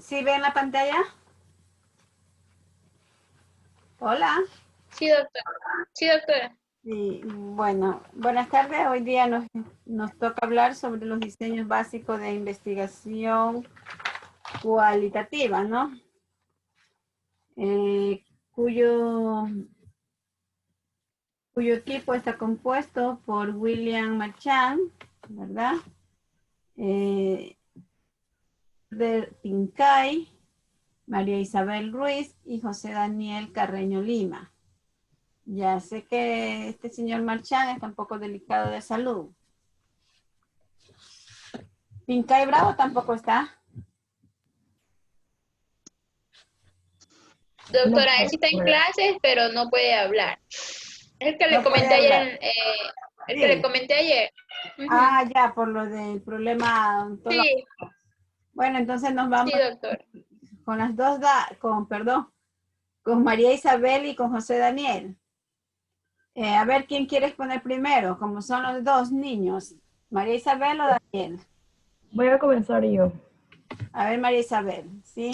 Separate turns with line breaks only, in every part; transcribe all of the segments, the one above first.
¿Sí ven la pantalla? Hola.
Sí, doctora. Sí, doctora.
Sí, bueno, buenas tardes. Hoy día nos toca hablar sobre los diseños básicos de investigación cualitativa, ¿no? Eh, cuyo, cuyo equipo está compuesto por William Marchand, ¿verdad? De Pincay, María Isabel Ruiz y José Daniel Carreño Lima. Ya sé que este señor Marchand está un poco delicado de salud. Pincay Bravo tampoco está.
Doctora,
No,
él sí está en clases, pero no puede hablar. Es el que le
No puede
comenté
hablar.
ayer, el que le
Sí.
comenté ayer. Ujú.
Ah, ya, por lo del problema odontológico.
Sí,
Bueno, entonces nos
sí,
vamos
doctor.
con las dos, perdón, con María Isabel y con José Daniel. A ver quién quieres poner primero, como son los dos niños, María Isabel o Daniel.
voy a comenzar yo.
A ver, María Isabel, ¿sí?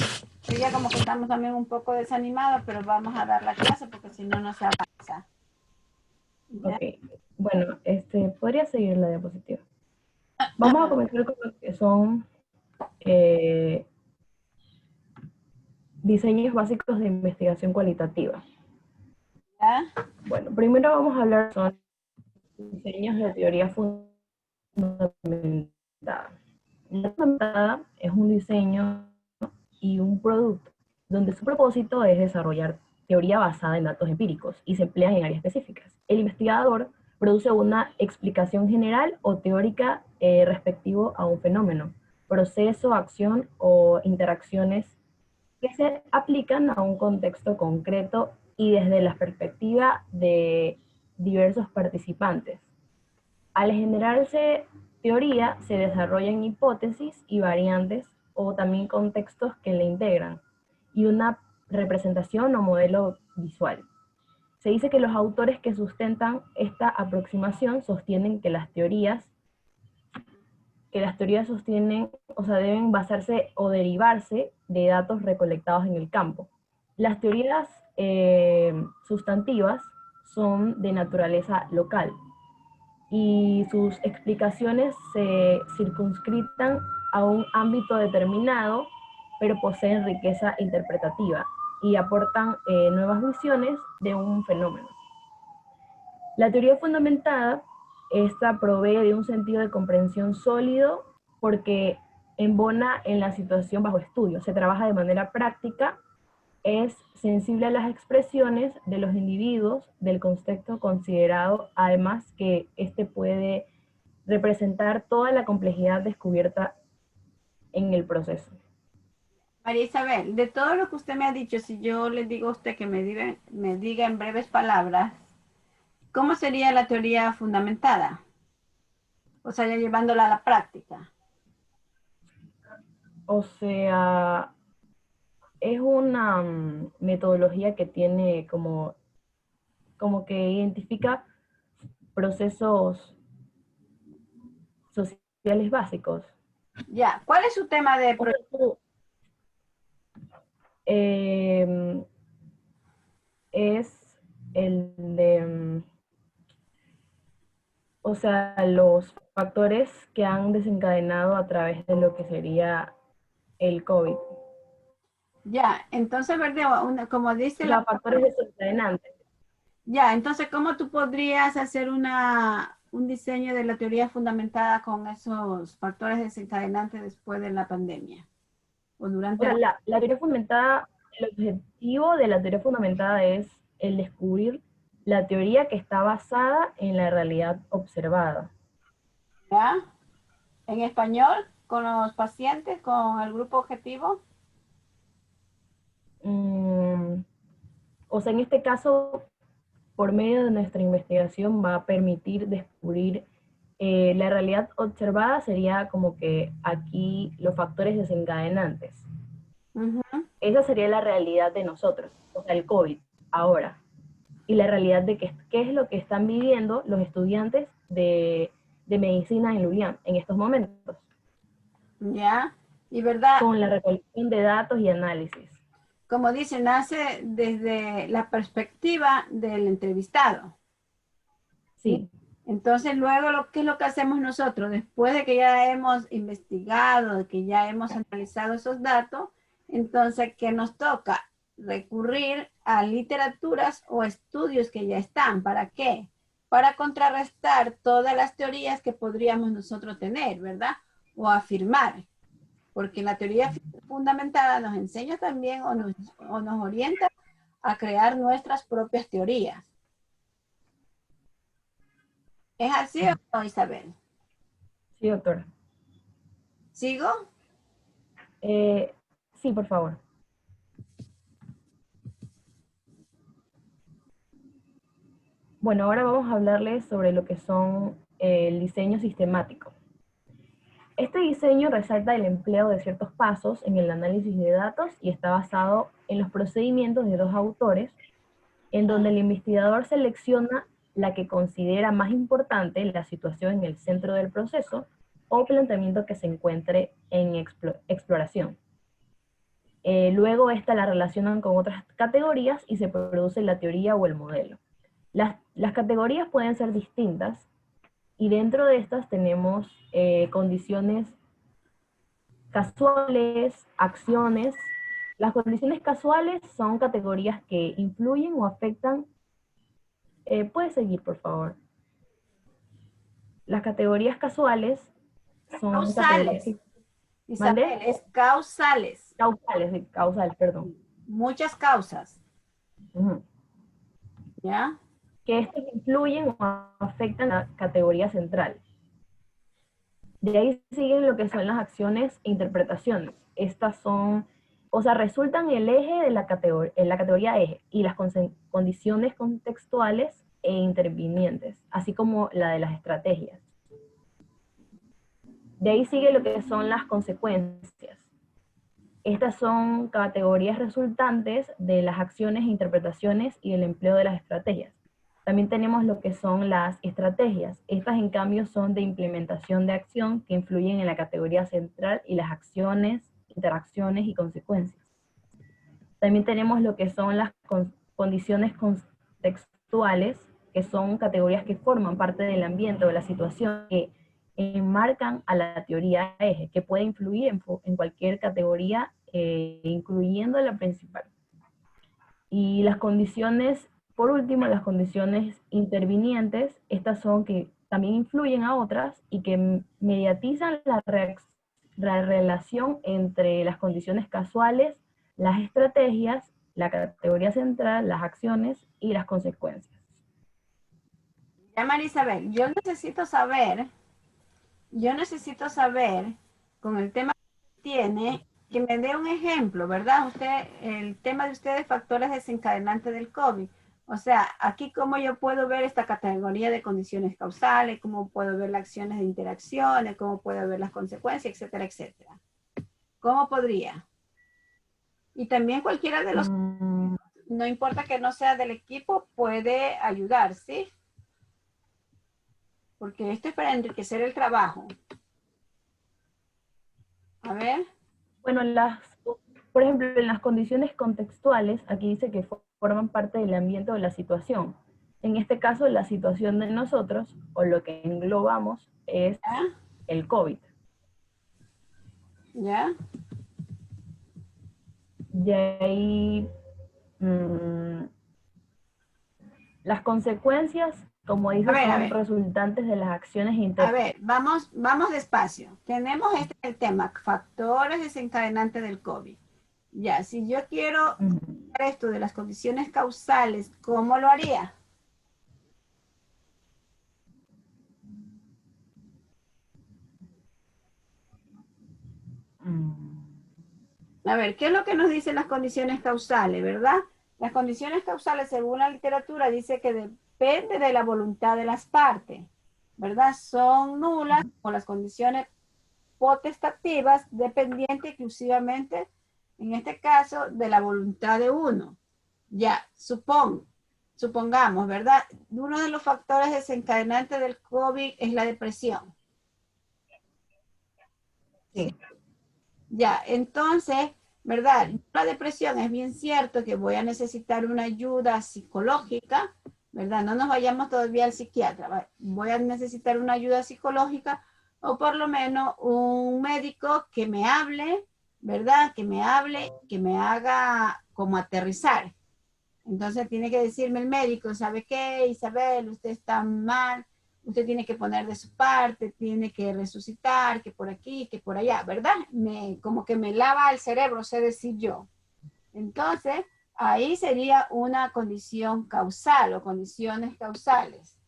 Hoy ya como que estamos también un poco desanimados, pero vamos a dar la clase porque si no, no se avanza. ¿Ya?
Ok. Bueno, podría seguir la diapositiva. Vamos a comenzar con lo que son eh, diseños básicos de investigación cualitativa.
¿Ya?
Bueno, primero vamos a hablar sobre diseños de teoría fundamentada. La fundamentada es un diseño y un producto donde su propósito es desarrollar teoría basada en datos empíricos y se emplean en áreas específicas. El investigador produce una explicación general o teórica respectivo a un fenómeno, proceso, acción o interacciones que se aplican a un contexto concreto y desde la perspectiva de diversos participantes. Al generarse teoría, se desarrollan hipótesis y variantes o también contextos que le integran y una representación o modelo visual. Se dice que los autores que sustentan esta aproximación sostienen que las teorías sostienen, o sea, deben basarse o derivarse de datos recolectados en el campo. Las teorías sustantivas son de naturaleza local, y sus explicaciones se circunscritan a un ámbito determinado, pero poseen riqueza interpretativa y aportan nuevas visiones de un fenómeno. La teoría fundamentada, esta provee de un sentido de comprensión sólido porque embona en la situación bajo estudio, se trabaja de manera práctica, es sensible a las expresiones de los individuos del contexto considerado, además que este puede representar toda la complejidad descubierta en el proceso.
María Isabel, de todo lo que usted me ha dicho, si yo le digo a usted que me diga en breves palabras, ¿cómo sería la teoría fundamentada? O sea, ya llevándola a la práctica.
O sea, es una metodología que tiene como que identifica procesos sociales básicos.
Ya, ¿cuál es su tema de
O sea,
proyecto?
eh, es el de, o sea, los factores que han desencadenado a través de lo que sería el COVID.
Ya, entonces, ¿verdad? Como dice
O
la...
sea, factores desencadenantes.
Ya, entonces, ¿cómo tú podrías hacer un diseño de la teoría fundamentada con esos factores desencadenantes después de la pandemia o
O
durante
sea,
la...
la teoría fundamentada, el objetivo de la teoría fundamentada es el descubrir la teoría que está basada en la realidad observada.
¿Ya? En español, con los pacientes, con el grupo objetivo.
Mm, o sea, en este caso, por medio de nuestra investigación va a permitir descubrir la realidad observada sería como que aquí los factores desencadenantes.
Ujú.
Esa sería la realidad de nosotros, o sea, el COVID, ahora. Y la realidad de qué es lo que están viviendo los estudiantes de medicina en Lulián en estos momentos.
¿Ya? Y verdad,
con la recolección de datos y análisis.
como dice, nace desde la perspectiva del entrevistado. ¿Sí?
Sí,
Entonces, luego, ¿qué es lo que hacemos nosotros? Después de que ya hemos investigado, de que ya hemos analizado esos datos, entonces, ¿qué nos toca? Recurrir a literaturas o estudios que ya están. ¿Para qué? Para contrarrestar todas las teorías que podríamos nosotros tener, ¿verdad? O afirmar. Porque la teoría fundamentada nos enseña también o nos orienta a crear nuestras propias teorías. ¿Es así o no, Isabel?
sí, doctora.
¿Sigo?
Sí, por favor. Bueno, ahora vamos a hablarles sobre lo que son el diseño sistemático. Este diseño resalta el empleo de ciertos pasos en el análisis de datos y está basado en los procedimientos de dos autores, en donde el investigador selecciona la que considera más importante la situación en el centro del proceso o planteamiento que se encuentre en exploración. Luego esta la relacionan con otras categorías y se produce la teoría o el modelo. Las categorías pueden ser distintas y dentro de estas tenemos condiciones casuales, acciones. Las condiciones casuales son categorías que influyen o afectan. Puedes seguir, por favor. Las categorías casuales son categorías
Causales.
que... ¿Mande?
Isabel, es causales.
Causales, perdón.
Muchas causas.
Ujú.
¿Ya?
Que estos influyen o afectan la categoría central. De ahí siguen lo que son las acciones e interpretaciones. Estas son, o sea, resultan el eje de en la categoría eje y las condiciones contextuales e intervinientes, así como la de las estrategias. De ahí sigue lo que son las consecuencias. Estas son categorías resultantes de las acciones e interpretaciones y el empleo de las estrategias. También tenemos lo que son las estrategias. Estas, en cambio, son de implementación de acción que influyen en la categoría central y las acciones, interacciones y consecuencias. También tenemos lo que son las condiciones contextuales, que son categorías que forman parte del ambiente o de la situación que enmarcan a la teoría eje, que puede influir en cualquier categoría, incluyendo la principal. Y las condiciones, por último, las condiciones intervinientes, estas son que también influyen a otras y que mediatizan la relación entre las condiciones casuales, las estrategias, la categoría central, las acciones y las consecuencias.
Ya, María Isabel, yo necesito saber, con el tema que tiene, que me dé un ejemplo, ¿verdad? Usted, el tema de ustedes, factores desencadenantes del COVID. O sea, aquí cómo yo puedo ver esta categoría de condiciones causales, cómo puedo ver las acciones de interacciones, cómo puedo ver las consecuencias, etcétera, etcétera. ¿Cómo podría? Y también cualquiera de los, no importa que no sea del equipo, puede ayudar, ¿sí? Porque esto es para enriquecer el trabajo. A ver.
Bueno, por ejemplo, en las condiciones contextuales, aquí dice que forman parte del ambiente o de la situación. En este caso, la situación de nosotros, o lo que englobamos, es
¿Ya?
el COVID.
¿Ya?
De ahí, las consecuencias, como
A
dice,
ver, a
son
ver.
resultantes de las acciones
A ver, vamos despacio. Tenemos el tema, factores desencadenantes del COVID. Ya, si yo quiero esto de las condiciones causales, ¿cómo lo haría? A ver, ¿qué es lo que nos dicen las condiciones causales, verdad? Las condiciones causales, según la literatura, dice que depende de la voluntad de las partes, ¿verdad? Son nulas o las condiciones potestativas dependientes exclusivamente, en este caso, de la voluntad de uno. Ya, supongamos, ¿verdad? Uno de los factores desencadenantes del COVID es la depresión. ¿Sí?
Sí.
Ya, entonces, ¿verdad? La depresión es bien cierto que voy a necesitar una ayuda psicológica, ¿verdad? No nos vayamos todavía al psiquiatra, voy a necesitar una ayuda psicológica o por lo menos un médico que me hable, ¿verdad? Que me hable, que me haga como aterrizar. Entonces tiene que decirme el médico, ¿sabe qué, Isabel? Usted está mal, usted tiene que poner de su parte, tiene que resucitar, que por aquí, que por allá, ¿verdad? Como que me lava el cerebro, sé decir yo. Entonces, ahí sería una condición causal o condiciones causales,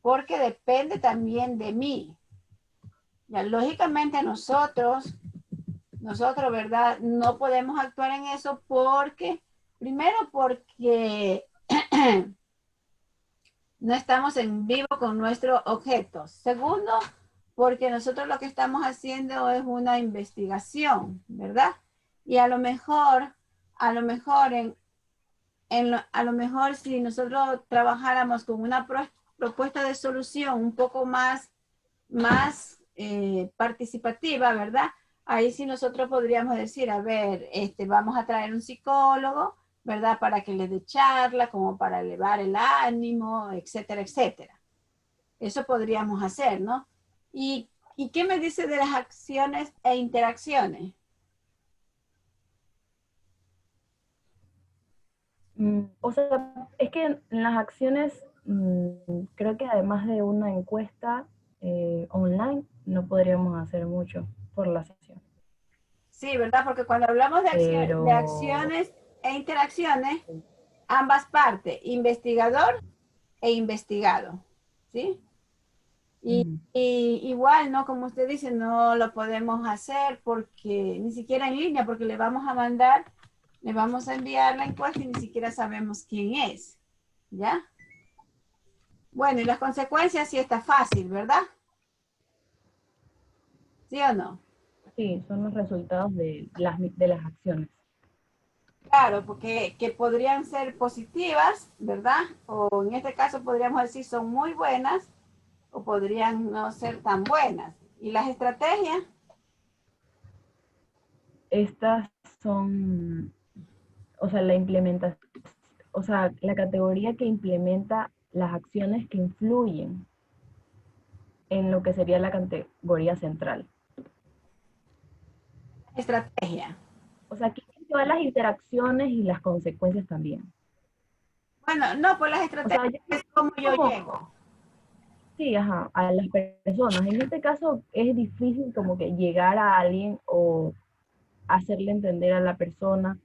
porque depende también de mí. Ya, lógicamente nosotros, ¿verdad? No podemos actuar en eso porque, primero porque no estamos en vivo con nuestros objetos. Segundo, porque nosotros lo que estamos haciendo es una investigación, ¿verdad? Y a lo mejor a lo mejor si nosotros trabajáramos con una propuesta de solución un poco más participativa, ¿verdad? Ahí sí nosotros podríamos decir, a ver, vamos a traer un psicólogo, ¿verdad? Para que le dé charla, como para elevar el ánimo, etcétera, etcétera. Eso podríamos hacer, ¿no? ¿Y qué me dice de las acciones e interacciones?
O sea, es que en las acciones, creo que además de una encuesta online, no podríamos hacer mucho por la sesión.
Sí, ¿verdad? Porque cuando hablamos de
Pero
acciones e interacciones, ambas partes, investigador e investigado, ¿sí?
mm,
Y igual, ¿no? Como usted dice, no lo podemos hacer porque ni siquiera en línea, porque le vamos a enviar la encuesta y ni siquiera sabemos quién es, ¿ya? Bueno, y las consecuencias sí está fácil, ¿verdad? ¿Sí o no?
sí, son los resultados de las acciones.
Claro, porque que podrían ser positivas, ¿verdad? O en este caso podríamos decir son muy buenas o podrían no ser tan buenas. ¿Y las estrategias?
Estas son, o sea, o sea, la categoría que implementa las acciones que influyen en lo que sería la categoría central.
Estrategia.
O sea, aquí todas las interacciones y las consecuencias también.
Bueno, no, pues las
O
estrategias
sea, yo
es como yo
como,
llego.
sí, ajá, a las personas. En este caso es difícil como que llegar a alguien o hacerle entender a la persona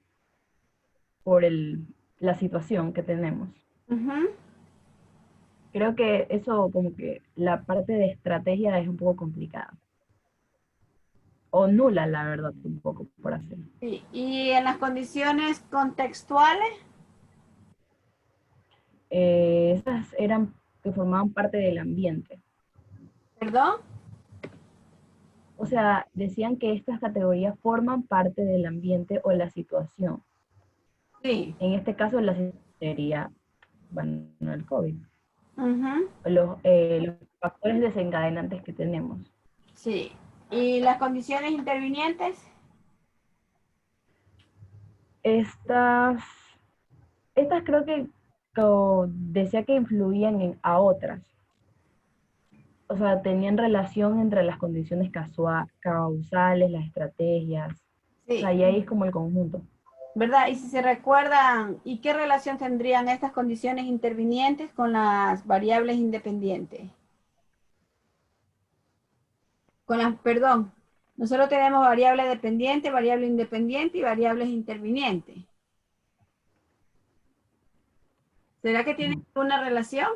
por la situación que tenemos.
Ujú.
Creo que eso como que la parte de estrategia es un poco complicada. O nula, la verdad, un poco por hacer.
Sí, y en las condiciones contextuales,
Esas eran que formaban parte del ambiente.
perdón,
O sea, decían que estas categorías forman parte del ambiente o la situación.
sí.
En este caso, la situación sería, bueno, el COVID.
Ujú.
Los factores desencadenantes que tenemos.
Sí. ¿Y las condiciones intervinientes?
Estas, estas creo que decía que influían a otras. O sea, tenían relación entre las condiciones causales, las estrategias. O sea,
Sí.
y ahí es como el conjunto.
¿Verdad? Y si se recuerdan, ¿y qué relación tendrían estas condiciones intervinientes con las variables independientes? Perdón, nosotros tenemos variable dependiente, variable independiente y variables intervinientes. ¿Será que tienen una relación?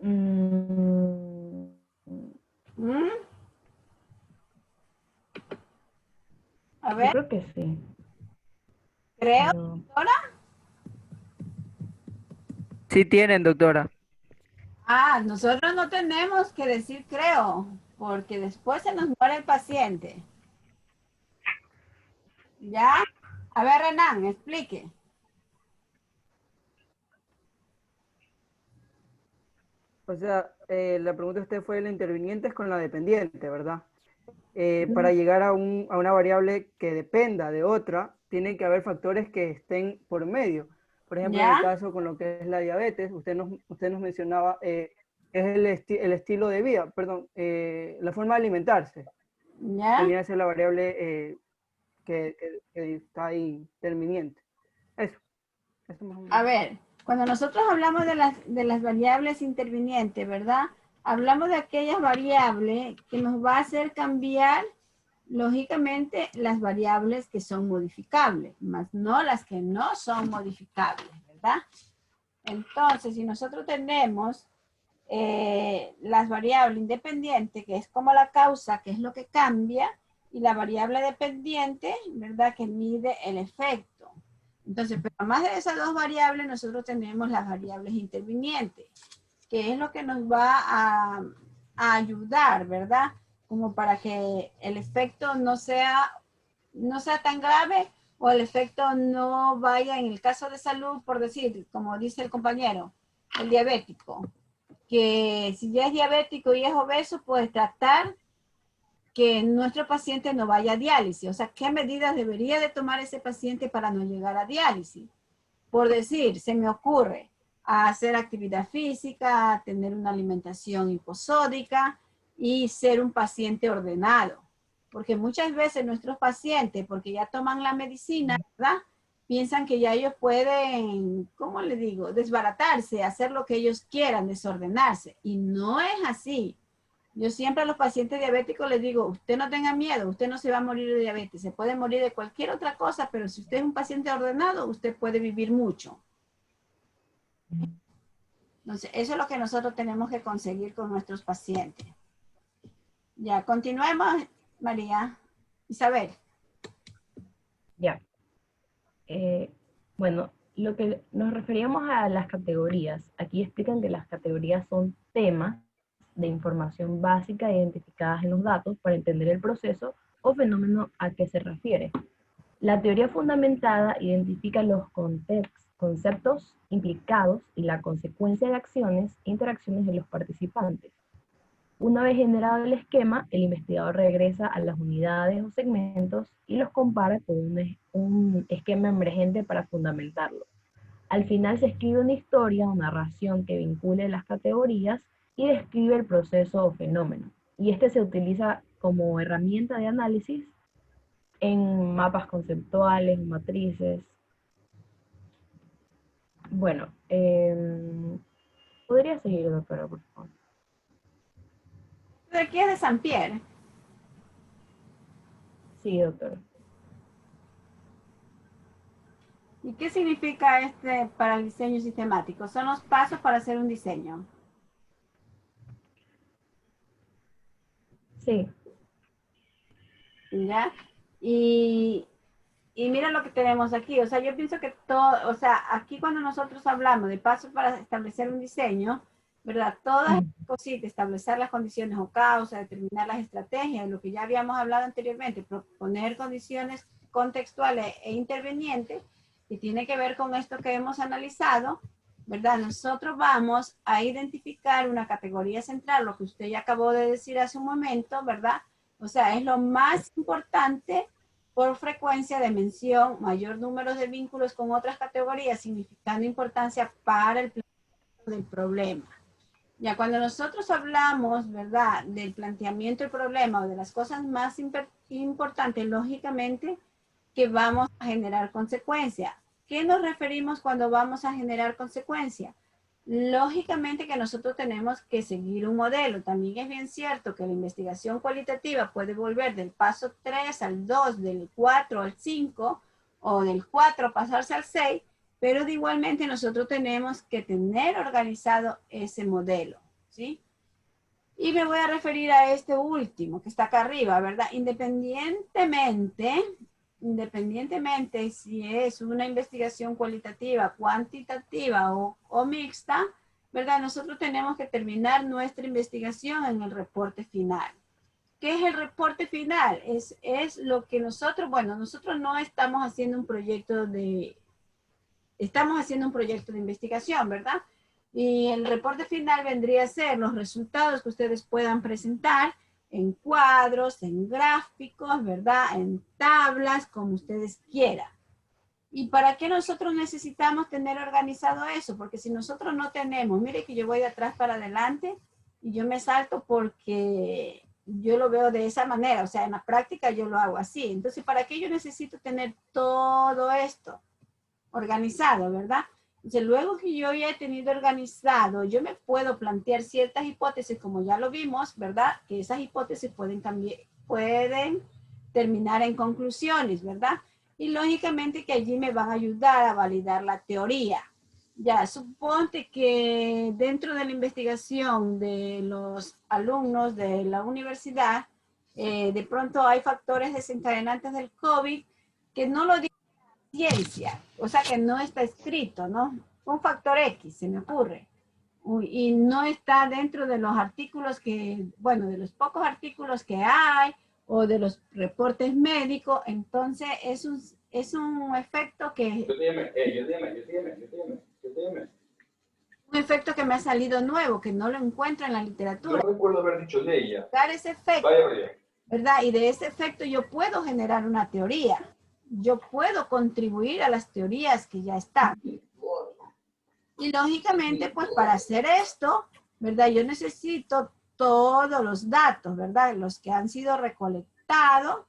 Mm,
¿Mm? A
yo
ver,
creo que sí,
creo,
pero
doctora.
Sí tienen, doctora.
Ah, nosotros no tenemos que decir creo, porque después se nos muere el paciente. ¿Ya? A ver, Renan, explique.
O sea, la pregunta de usted fue la interviniente es con la dependiente, ¿verdad? Para llegar a una variable que dependa de otra, tiene que haber factores que estén por medio. Por ejemplo, en el
¿Ya?
caso con lo que es la diabetes, usted nos mencionaba, es el estilo de vida, perdón, la forma de alimentarse.
¿Ya?
Vendría a ser la variable que está ahí interviniente. Eso más o
A
menos.
ver, cuando nosotros hablamos de las variables intervinientes, ¿verdad? Hablamos de aquellas variables que nos va a hacer cambiar, lógicamente, las variables que son modificables, más no las que no son modificables, ¿verdad? Entonces, si nosotros tenemos las variables independientes, que es como la causa, que es lo que cambia, y la variable dependiente, ¿verdad? Que mide el efecto. Entonces, pero además de esas dos variables, nosotros tenemos las variables intervinientes, que es lo que nos va a ayudar, ¿verdad? Como para que el efecto no sea tan grave o el efecto no vaya en el caso de salud, por decir, como dice el compañero, el diabético, que si ya es diabético y es obeso, pues tratar que nuestro paciente no vaya a diálisis. O sea, ¿qué medidas debería de tomar ese paciente para no llegar a diálisis? Por decir, se me ocurre hacer actividad física, tener una alimentación hiposódica y ser un paciente ordenado. Porque muchas veces nuestros pacientes, porque ya toman la medicina, ¿verdad? Piensan que ya ellos pueden, ¿cómo le digo? Desbaratarse, hacer lo que ellos quieran, desordenarse. Y no es así. Yo siempre a los pacientes diabéticos les digo, usted no tenga miedo, usted no se va a morir de diabetes, se puede morir de cualquier otra cosa, pero si usted es un paciente ordenado, usted puede vivir mucho. Entonces, eso es lo que nosotros tenemos que conseguir con nuestros pacientes. Ya, continuemos, María. Isabel.
Ya. Bueno, lo que nos referíamos a las categorías, aquí explican que las categorías son temas de información básica identificadas en los datos para entender el proceso o fenómeno a que se refiere. La teoría fundamentada identifica los conceptos implicados y la consecuencia de acciones e interacciones de los participantes. Una vez generado el esquema, el investigador regresa a las unidades o segmentos y los compara con un esquema emergente para fundamentarlo. Al final se escribe una historia o narración que vincule las categorías y describe el proceso o fenómeno. Y este se utiliza como herramienta de análisis en mapas conceptuales, matrices. Bueno, podría seguir, doctora, por favor.
¿De aquí es de San Pierre?
Sí, doctora.
¿Y qué significa este para el diseño sistemático? Son los pasos para hacer un diseño.
Sí.
¿Ya? Y mira lo que tenemos aquí. O sea, yo pienso que todo, o sea, aquí cuando nosotros hablamos de pasos para establecer un diseño, ¿verdad? Todas estas cositas, establecer las condiciones o causas, determinar las estrategias, lo que ya habíamos hablado anteriormente, proponer condiciones contextuales e intervenientes, que tiene que ver con esto que hemos analizado, ¿verdad? Nosotros vamos a identificar una categoría central, lo que usted ya acabó de decir hace un momento, ¿verdad? O sea, es lo más importante por frecuencia de mención, mayor número de vínculos con otras categorías, significando importancia para el planteamiento del problema. Ya cuando nosotros hablamos, ¿verdad?, del planteamiento del problema o de las cosas más importantes, lógicamente que vamos a generar consecuencias. ¿Qué nos referimos cuando vamos a generar consecuencias? Lógicamente que nosotros tenemos que seguir un modelo. También es bien cierto que la investigación cualitativa puede volver del paso 3 al 2, del 4 al 5 o del 4 pasarse al 6, pero de igualmente nosotros tenemos que tener organizado ese modelo, ¿sí? Y me voy a referir a este último que está acá arriba, ¿verdad? Independientemente si es una investigación cualitativa, cuantitativa o mixta, ¿verdad? Nosotros tenemos que terminar nuestra investigación en el reporte final. ¿Qué es el reporte final? Es lo que nosotros, bueno, nosotros no estamos haciendo un proyecto de, estamos haciendo un proyecto de investigación, ¿verdad? Y el reporte final vendría a ser los resultados que ustedes puedan presentar en cuadros, en gráficos, ¿verdad? En tablas, como ustedes quieran. ¿Y para qué nosotros necesitamos tener organizado eso? Porque si nosotros no tenemos, mire que yo voy de atrás para adelante y yo me salto porque yo lo veo de esa manera, o sea, en la práctica yo lo hago así. Entonces, ¿para qué yo necesito tener todo esto organizado, verdad? Entonces, luego que yo ya he tenido organizado, yo me puedo plantear ciertas hipótesis, como ya lo vimos, ¿verdad? Que esas hipótesis pueden terminar en conclusiones, ¿verdad? Y lógicamente que allí me van a ayudar a validar la teoría. Ya, suponte que dentro de la investigación de los alumnos de la universidad, de pronto hay factores desencadenantes del COVID que no lo dice la ciencia, o sea que no está escrito, ¿no? Un factor X, se me ocurre. Y no está dentro de los artículos que, bueno, de los pocos artículos que hay, o de los reportes médicos, entonces es un efecto que... Un efecto que me ha salido nuevo, que no lo encuentro en la literatura.
No recuerdo haber dicho Leia.
Dar ese efecto,
Vaya.
¿verdad? Y de ese efecto yo puedo generar una teoría. Yo puedo contribuir a las teorías que ya están. Y lógicamente, pues para hacer esto, ¿verdad? Yo necesito todos los datos, ¿verdad? Los que han sido recolectados,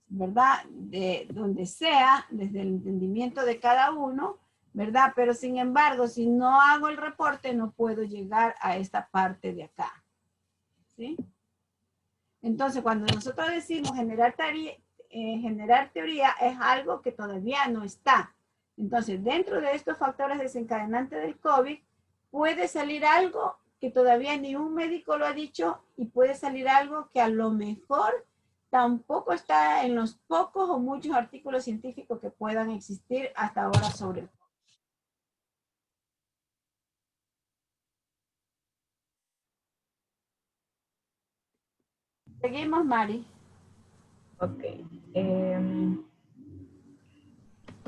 ¿verdad? De donde sea, desde el entendimiento de cada uno, ¿verdad? Pero sin embargo, si no hago el reporte, no puedo llegar a esta parte de acá. ¿Sí? Entonces, cuando nosotros decimos generar teoría, es algo que todavía no está. Entonces, dentro de estos factores desencadenantes del COVID, puede salir algo que todavía ni un médico lo ha dicho y puede salir algo que a lo mejor tampoco está en los pocos o muchos artículos científicos que puedan existir hasta ahora sobre el COVID. Seguimos, Mari.
Ok.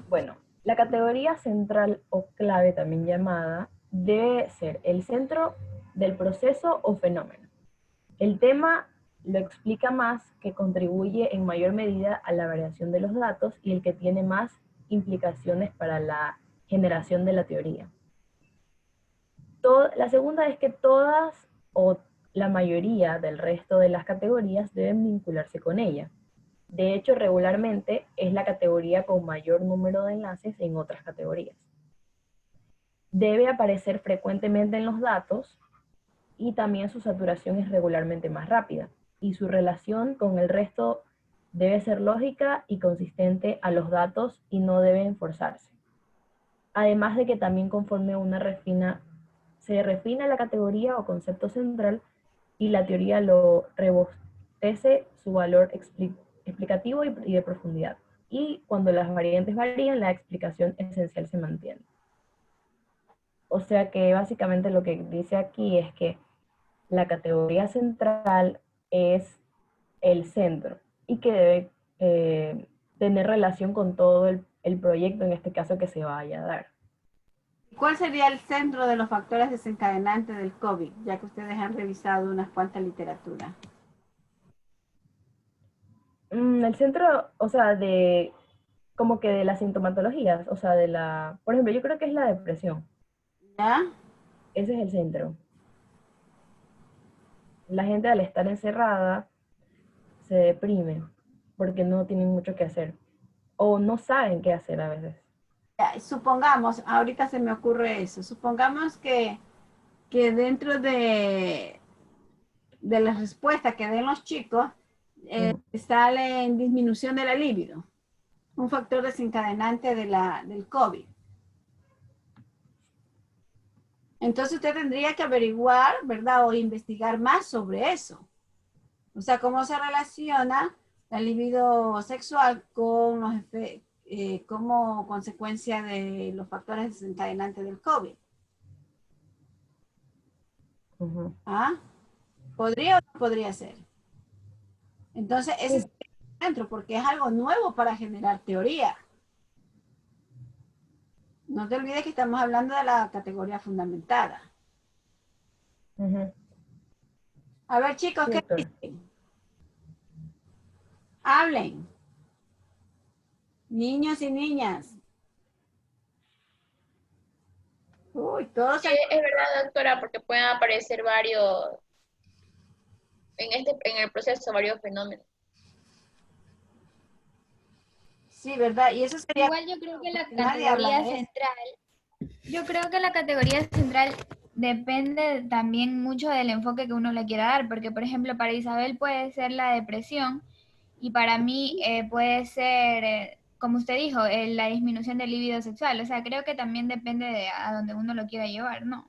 Bueno, la categoría central o clave, también llamada, debe ser el centro del proceso o fenómeno. El tema lo explica más, que contribuye en mayor medida a la variación de los datos y el que tiene más implicaciones para la generación de la teoría. La segunda es que todas o la mayoría del resto de las categorías deben vincularse con ella. De hecho, regularmente es la categoría con mayor número de enlaces en otras categorías. Debe aparecer frecuentemente en los datos y también su saturación es regularmente más rápida. Y su relación con el resto debe ser lógica y consistente a los datos y no debe forzarse. Además de que también conforme se refina la categoría o concepto central y la teoría lo rebostece su valor explicativo y de profundidad. Y cuando las variantes varían, la explicación esencial se mantiene. O sea que básicamente lo que dice aquí es que la categoría central es el centro y que debe tener relación con todo el proyecto, en este caso, que se vaya a dar.
¿Cuál sería el centro de los factores desencadenantes del COVID, ya que ustedes han revisado unas cuantas literaturas?
El centro, o sea, como que de las sintomatologías, o sea, por ejemplo, yo creo que es la depresión.
¿Ya?
Ese es el centro. La gente al estar encerrada se deprime porque no tienen mucho que hacer o no saben qué hacer a veces.
Ya, supongamos, ahorita se me ocurre eso, supongamos que dentro de las respuestas que den los chicos, sale en disminución de la libido, un factor desencadenante del COVID. Entonces usted tendría que averiguar, ¿verdad? O investigar más sobre eso. O sea, cómo se relaciona la libido sexual con como consecuencia de los factores desencadenantes del COVID. ¿Ah? ¿Podría o no podría ser? Entonces, ese es el centro, porque es algo nuevo para generar teoría. No te olvides que estamos hablando de la categoría fundamentada.
Ujú.
A ver, chicos,
Sí,
¿qué
doctora.
dicen? Hablen, niños y niñas. Uy, todos
Sí,
han...
es verdad, doctora, porque pueden aparecer varios, en el proceso, varios fenómenos.
Sí, ¿verdad? Y eso sería
Igual yo creo que la
porque nadie habla
categoría
de eso.
central, yo creo que la categoría central depende también mucho del enfoque que uno le quiera dar, porque por ejemplo para Isabel puede ser la depresión y para mí puede ser, como usted dijo, la disminución del libido sexual. O sea, creo que también depende de a donde uno lo quiera llevar, ¿no?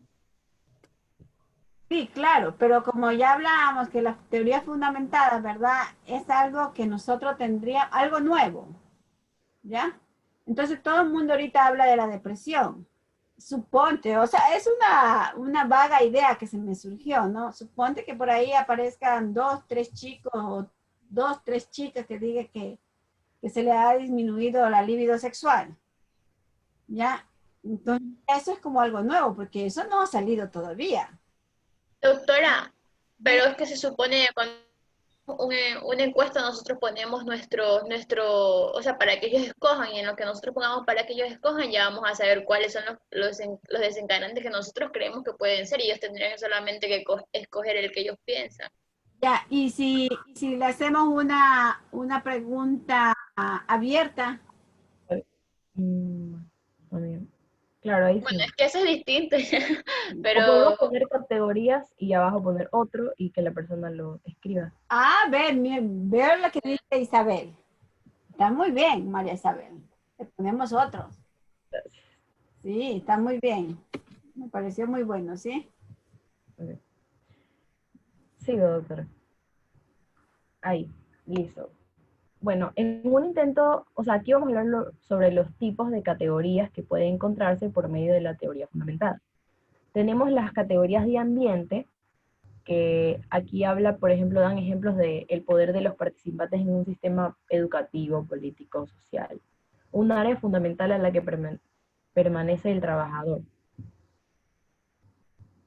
Sí, claro, pero como ya hablábamos que la teoría fundamentada, ¿verdad? Es algo que nosotros tendríamos, algo nuevo, ¿ya? Entonces todo el mundo ahorita habla de la depresión. Suponte, o sea, es una vaga idea que se me surgió, ¿no? Suponte que por ahí aparezcan dos, tres chicos o dos, tres chicas que digan que se le ha disminuido la libido sexual, ¿ya? Entonces, eso es como algo nuevo, porque eso no ha salido todavía.
Doctora,
Di-
pero es que se supone cuando una encuesta nosotros ponemos o sea, para que ellos escojan, y en lo que nosotros pongamos para que ellos escojan, ya vamos a saber cuáles son los desencadenantes que nosotros creemos que pueden ser, y ellos tendrían solamente que escoger el que ellos piensan.
Ya, y si le hacemos una pregunta abierta,
Mm, muy bien. Claro, ahí
Bueno,
sí.
es que eso es distinto,
O podemos
pero
poner categorías y abajo poner otro y que la persona lo escriba.
veo lo que dice Isabel. Está muy bien, María Isabel. Le ponemos otros. Sí, está muy bien. Me pareció muy bueno, ¿sí?
Ok. Sigo, doctora. Ahí, listo. Bueno, en un intento, o sea, aquí vamos a hablar sobre los tipos de categorías que pueden encontrarse por medio de la teoría fundamentada. Tenemos las categorías de ambiente, que aquí habla, por ejemplo, dan ejemplos de el poder de los participantes en un sistema educativo, político, social. Un área fundamental a la que permanece el trabajador.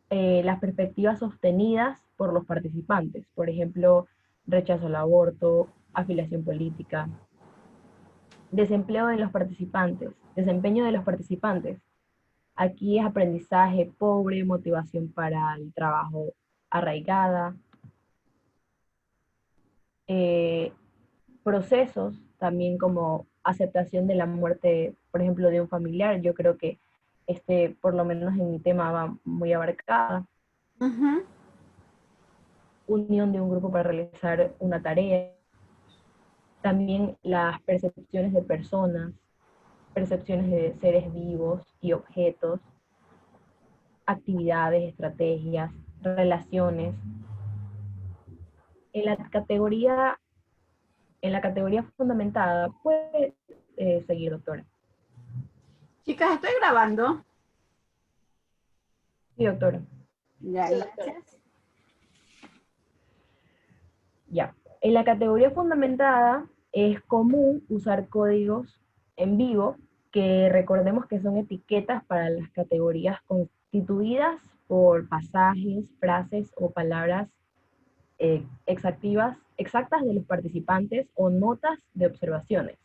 Las perspectivas sostenidas por los participantes, por ejemplo, rechazo al aborto, afiliación política, desempleo de los participantes, desempeño de los participantes. Aquí es aprendizaje pobre, motivación para el trabajo arraigada, eh, procesos también como aceptación de la muerte, por ejemplo, de un familiar. Yo creo que por lo menos en mi tema, va muy abarcada.
Ujú.
Unión de un grupo para realizar una tarea. También las percepciones de personas, percepciones de seres vivos y objetos, actividades, estrategias, relaciones. En la categoría, en la categoría fundamentada, puede seguir, doctora.
Chicas, estoy grabando.
Sí, doctora.
Ya,
sí, doctora.
gracias.
Ya. En la categoría fundamentada es común usar códigos en vivo que recordemos que son etiquetas para las categorías constituidas por pasajes, frases o palabras exactas de los participantes o notas de observaciones,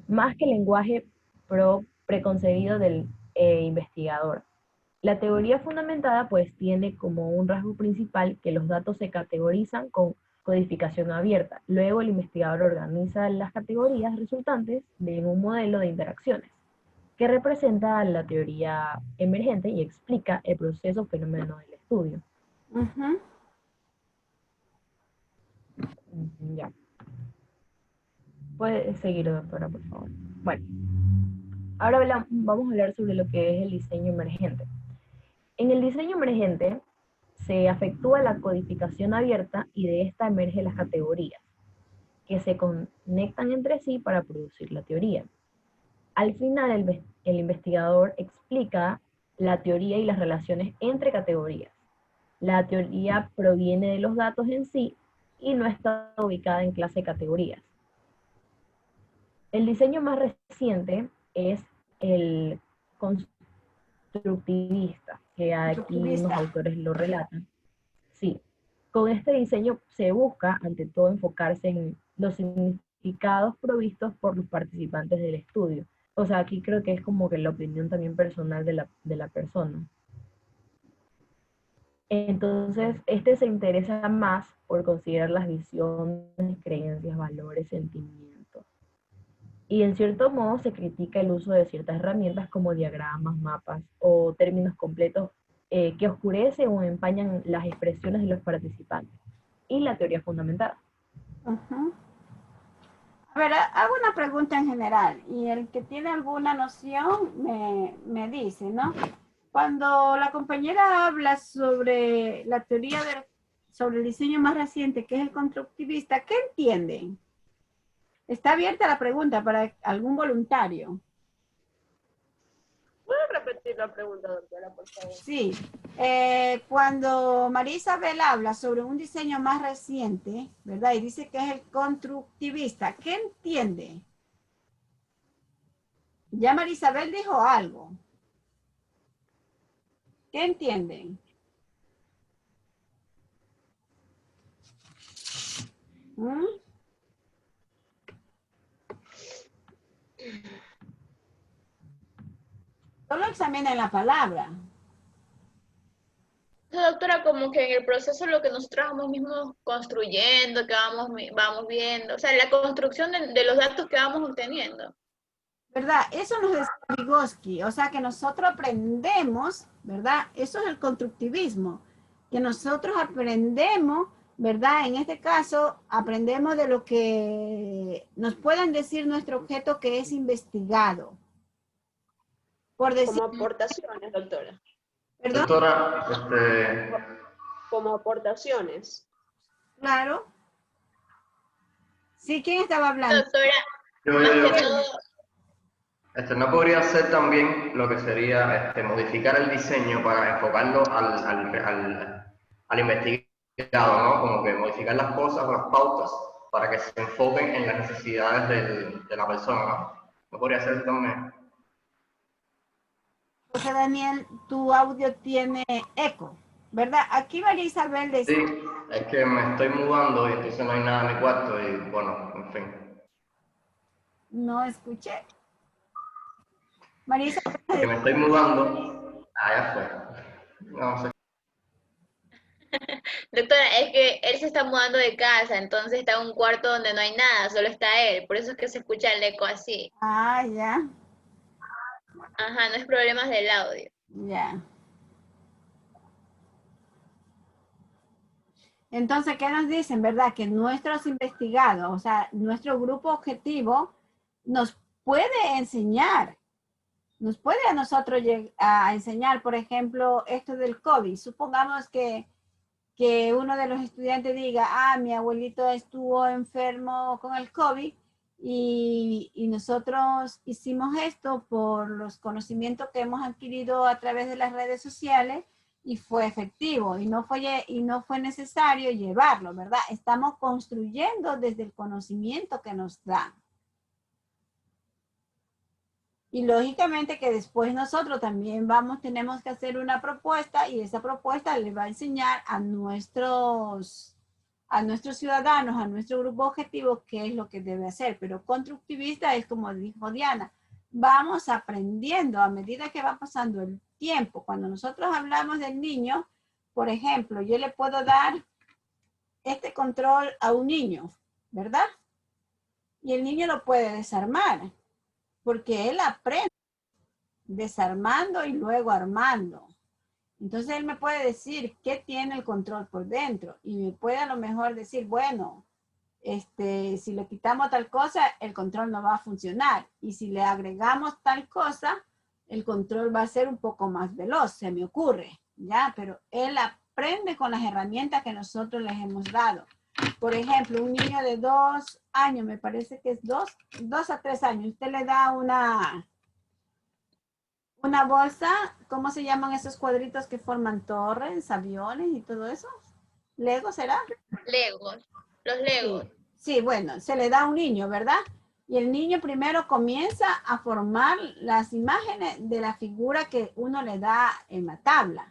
más que lenguaje preconcebido del investigador. La teoría fundamentada pues tiene como un rasgo principal que los datos se categorizan con codificación abierta. Luego el investigador organiza las categorías resultantes de un modelo de interacciones que representa la teoría emergente y explica el proceso fenómeno del estudio.
Ujú.
Ya. Puede seguir, doctora, por favor. Bueno, ahora vamos a hablar sobre lo que es el diseño emergente. En el diseño emergente se efectúa la codificación abierta y de esta emergen las categorías, que se conectan entre sí para producir la teoría. Al final, el investigador explica la teoría y las relaciones entre categorías. La teoría proviene de los datos en sí y no está ubicada en clase de categorías. El diseño más reciente es el constructivista, que aquí unos
Constructivista.
autores lo relatan. Sí, con este diseño se busca, ante todo, enfocarse en los significados provistos por los participantes del estudio. O sea, aquí creo que es como que la opinión también personal de la persona. Entonces, este se interesa más por considerar las visiones, creencias, valores, sentimientos. Y en cierto modo se critica el uso de ciertas herramientas como diagramas, mapas o términos completos que oscurecen o empañan las expresiones de los participantes y la teoría fundamentada.
Ujú. A ver, hago una pregunta en general y el que tiene alguna noción me dice, ¿no? Cuando la compañera habla sobre la teoría sobre el diseño más reciente, que es el constructivista, ¿qué entienden? Está abierta la pregunta para algún voluntario.
¿Puede repetir la pregunta, doctora, por favor?
Sí, cuando María Isabel habla sobre un diseño más reciente, ¿verdad? Y dice que es el constructivista, ¿qué entiende? Ya María Isabel dijo algo. ¿Qué entienden? ¿Mm? Solo examinen la palabra.
Doctora, como que en el proceso lo que nosotros vamos mismos construyendo, que vamos viendo, o sea, la construcción de los datos que vamos obteniendo.
¿Verdad? Eso nos decía Vygotsky, o sea que nosotros aprendemos, ¿verdad? Eso es el constructivismo, que nosotros aprendemos, ¿verdad? En este caso, aprendemos de lo que nos pueden decir nuestro objeto que es investigado. Por decir,
Como aportaciones, doctora.
¿perdón?
Doctora,
Como aportaciones.
Claro. Sí, ¿quién estaba hablando?
Doctora,
yo,
más
yo,
que todo,
¿no podría ser también lo que sería modificar el diseño para enfocarlo al investigado, ¿no? Como que modificar las cosas o las pautas para que se enfoquen en las necesidades de la persona, ¿no? ¿No podría ser también?
José Daniel, tu audio tiene eco, ¿verdad? Aquí María Isabel decía...
Sí, es que me estoy mudando y entonces no hay nada en mi cuarto y bueno, en fin.
No escuché. María Isabel...
Que me estoy mudando, ya fue. No sé.
doctora, es que él se está mudando de casa, entonces está en un cuarto donde no hay nada, solo está él, por eso es que se escucha el eco así.
Ah, ya,
Ajá, no es problemas del audio.
ya. Entonces, ¿qué nos dicen, verdad? Que nuestros investigados, o sea, nuestro grupo objetivo nos puede enseñar, nos puede a nosotros a enseñar, por ejemplo, esto del COVID. Supongamos que uno de los estudiantes diga, ah, mi abuelito estuvo enfermo con el COVID y nosotros hicimos esto por los conocimientos que hemos adquirido a través de las redes sociales y fue efectivo y no fue necesario llevarlo, ¿verdad? Estamos construyendo desde el conocimiento que nos dan. Y lógicamente que después nosotros también tenemos que hacer una propuesta y esa propuesta le va a enseñar a nuestros ciudadanos, a nuestro grupo objetivo, qué es lo que debe hacer. Pero constructivista es como dijo Diana, vamos aprendiendo a medida que va pasando el tiempo. Cuando nosotros hablamos del niño, por ejemplo, yo le puedo dar este control a un niño, ¿verdad? Y el niño lo puede desarmar, porque él aprende desarmando y luego armando. Entonces él me puede decir qué tiene el control por dentro y me puede a lo mejor decir, bueno, si le quitamos tal cosa, el control no va a funcionar. Y si le agregamos tal cosa, el control va a ser un poco más veloz, se me ocurre, ¿ya? Pero él aprende con las herramientas que nosotros les hemos dado. Por ejemplo, un niño de 2 años, me parece que es 2 a 3 años, usted le da una bolsa, ¿cómo se llaman esos cuadritos que forman torres, aviones y todo eso? ¿Lego será?
Legos, los Legos.
Sí, sí, bueno, se le da a un niño, ¿verdad? y el niño primero comienza a formar las imágenes de la figura que uno le da en la tabla.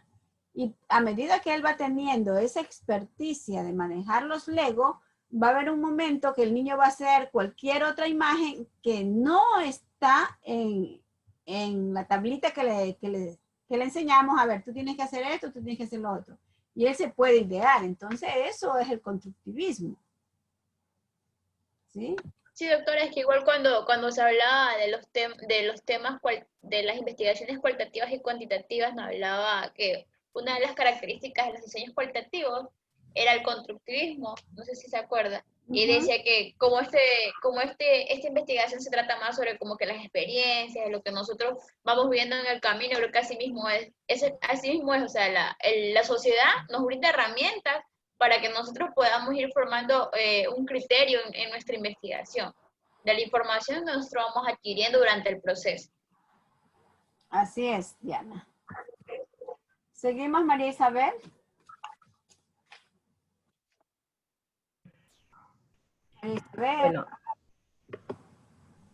Y a medida que él va teniendo esa experticia de manejar los Lego, va a haber un momento que el niño va a hacer cualquier otra imagen que no está en la tablita que le enseñamos. A ver, tú tienes que hacer esto, tú tienes que hacer lo otro. Y él se puede idear. Entonces, eso es el constructivismo. ¿Sí?
Sí, doctora, es que igual cuando se hablaba de los temas, de las investigaciones cualitativas y cuantitativas, nos hablaba que una de las características de los diseños cualitativos era el constructivismo, no sé si se acuerda, y decía que esta investigación se trata más sobre como que las experiencias, lo que nosotros vamos viendo en el camino, creo que así mismo o sea, la sociedad nos brinda herramientas para que nosotros podamos ir formando un criterio en nuestra investigación, de la información que nosotros vamos adquiriendo durante el proceso.
Así es, Diana. Seguimos, María Isabel. María Isabel.
Bueno,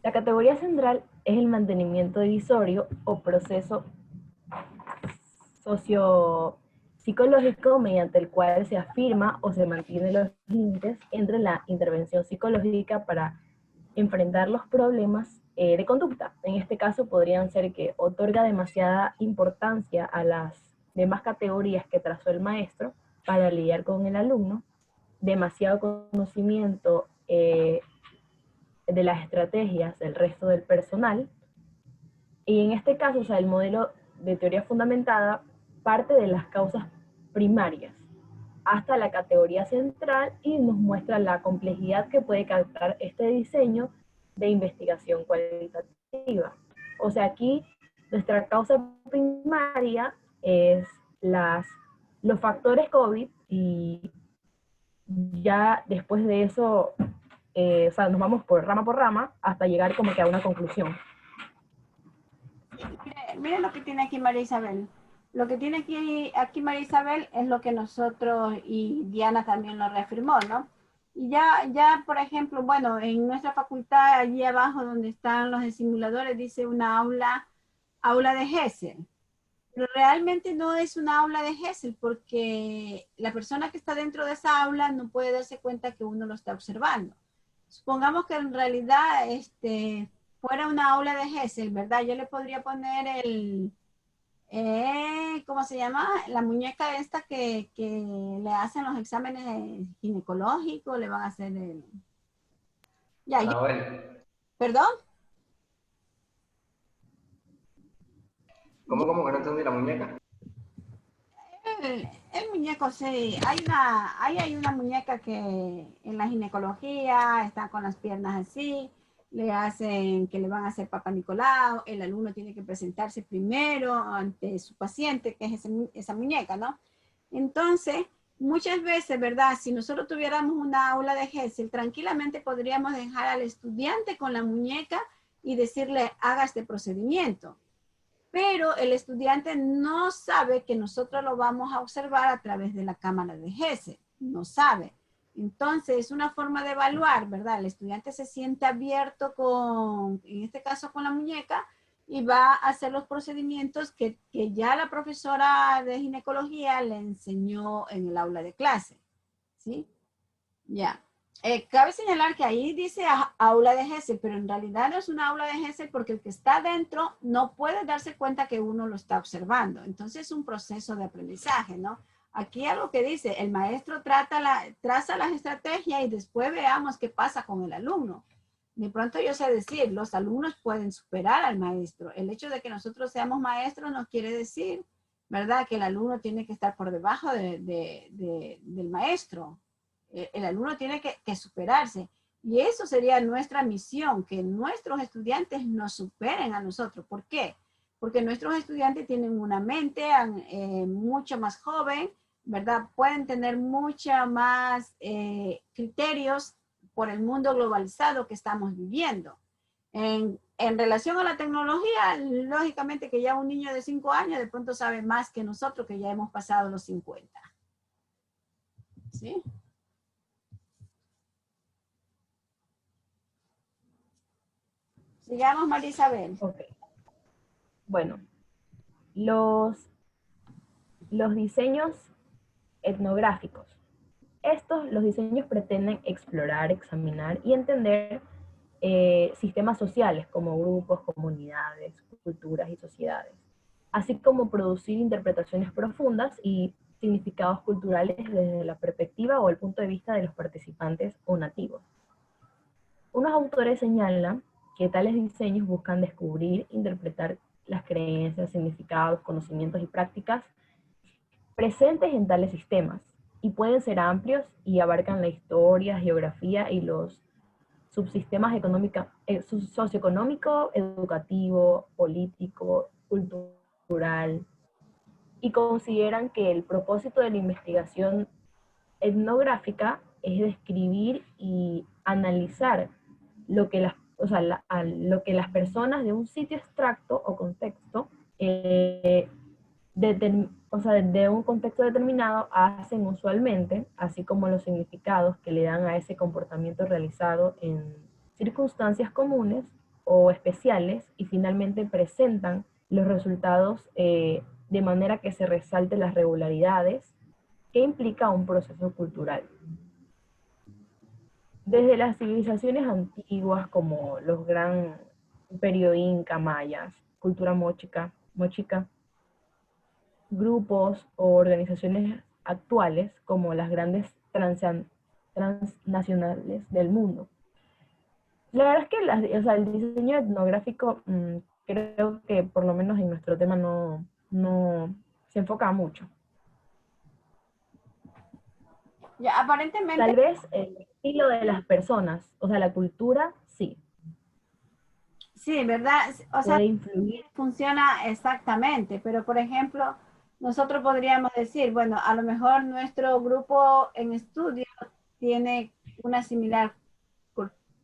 la categoría central es el mantenimiento divisorio o proceso socio-psicológico mediante el cual se afirma o se mantienen los límites entre la intervención psicológica para enfrentar los problemas de conducta. En este caso podrían ser que otorga demasiada importancia a las demás categorías que trazó el maestro para lidiar con el alumno, demasiado conocimiento de las estrategias del resto del personal, y en este caso, o sea, el modelo de teoría fundamentada parte de las causas primarias hasta la categoría central y nos muestra la complejidad que puede captar este diseño de investigación cualitativa. O sea, aquí nuestra causa primaria es los factores COVID, y ya después de eso, o sea, nos vamos por rama hasta llegar como que a una conclusión.
Miren lo que tiene aquí María Isabel. Lo que tiene aquí María Isabel es lo que nosotros y Diana también lo reafirmó, ¿no? Y ya, por ejemplo, bueno, en nuestra facultad, allí abajo donde están los simuladores, dice una aula de Gesell. Pero realmente no es una aula de Gesell porque la persona que está dentro de esa aula no puede darse cuenta que uno lo está observando. Supongamos que en realidad fuera una aula de Gesell, ¿verdad? Yo le podría poner ¿cómo se llama? La muñeca esta que le hacen los exámenes ginecológicos, le van a hacer el... Ya, ¿Perdón?
¿Cómo que no entendí la muñeca?
El muñeco, sí. Hay una muñeca que en la ginecología está con las piernas así, le hacen que le van a hacer Papá Nicolau, el alumno tiene que presentarse primero ante su paciente, que es esa muñeca, ¿no? Entonces, muchas veces, ¿verdad? Si nosotros tuviéramos una aula de Gesell, tranquilamente podríamos dejar al estudiante con la muñeca y decirle, haga este procedimiento. Pero el estudiante no sabe que nosotros lo vamos a observar a través de la cámara de Gesell, no sabe. Entonces, es una forma de evaluar, ¿verdad? El estudiante se siente abierto en este caso con la muñeca, y va a hacer los procedimientos que ya la profesora de ginecología le enseñó en el aula de clase, ¿sí? Ya. Cabe señalar que ahí dice aula de Gesell, pero en realidad no es una aula de Gesell porque el que está dentro no puede darse cuenta que uno lo está observando. Entonces es un proceso de aprendizaje, ¿no? Aquí algo que dice, el maestro traza las estrategias y después veamos qué pasa con el alumno. De pronto yo sé decir, los alumnos pueden superar al maestro. El hecho de que nosotros seamos maestros no quiere decir, ¿verdad?, que el alumno tiene que estar por debajo del maestro. El alumno tiene que superarse. Y eso sería nuestra misión, que nuestros estudiantes nos superen a nosotros. ¿Por qué? Porque nuestros estudiantes tienen una mente mucho más joven, ¿verdad? Pueden tener mucho más criterios por el mundo globalizado que estamos viviendo. En relación a la tecnología, lógicamente que ya un niño de 5 años de pronto sabe más que nosotros que ya hemos pasado los 50. ¿Sí? Sigamos, María Isabel.
Ok. Bueno, los diseños etnográficos. Los diseños pretenden explorar, examinar y entender sistemas sociales como grupos, comunidades, culturas y sociedades, así como producir interpretaciones profundas y significados culturales desde la perspectiva o el punto de vista de los participantes o nativos. Unos autores señalan que tales diseños buscan descubrir, interpretar las creencias, significados, conocimientos y prácticas presentes en tales sistemas, y pueden ser amplios y abarcan la historia, geografía y los subsistemas socioeconómico, educativo, político, cultural, y consideran que el propósito de la investigación etnográfica es describir y analizar lo que lo que las personas de un sitio abstracto o contexto, de un contexto determinado, hacen usualmente, así como los significados que le dan a ese comportamiento realizado en circunstancias comunes o especiales, y finalmente presentan los resultados de manera que se resalten las regularidades que implica un proceso cultural. Desde las civilizaciones antiguas como los gran imperio inca, mayas, cultura mochica, grupos o organizaciones actuales como las grandes transnacionales del mundo. La verdad es que el diseño etnográfico creo que por lo menos en nuestro tema no se enfoca mucho.
Ya, aparentemente.
Tal vez el estilo de las personas, o sea, la cultura, sí.
Sí, ¿verdad? O sea,
puede influir.
Funciona exactamente, pero por ejemplo, nosotros podríamos decir, bueno, a lo mejor nuestro grupo en estudio tiene una similar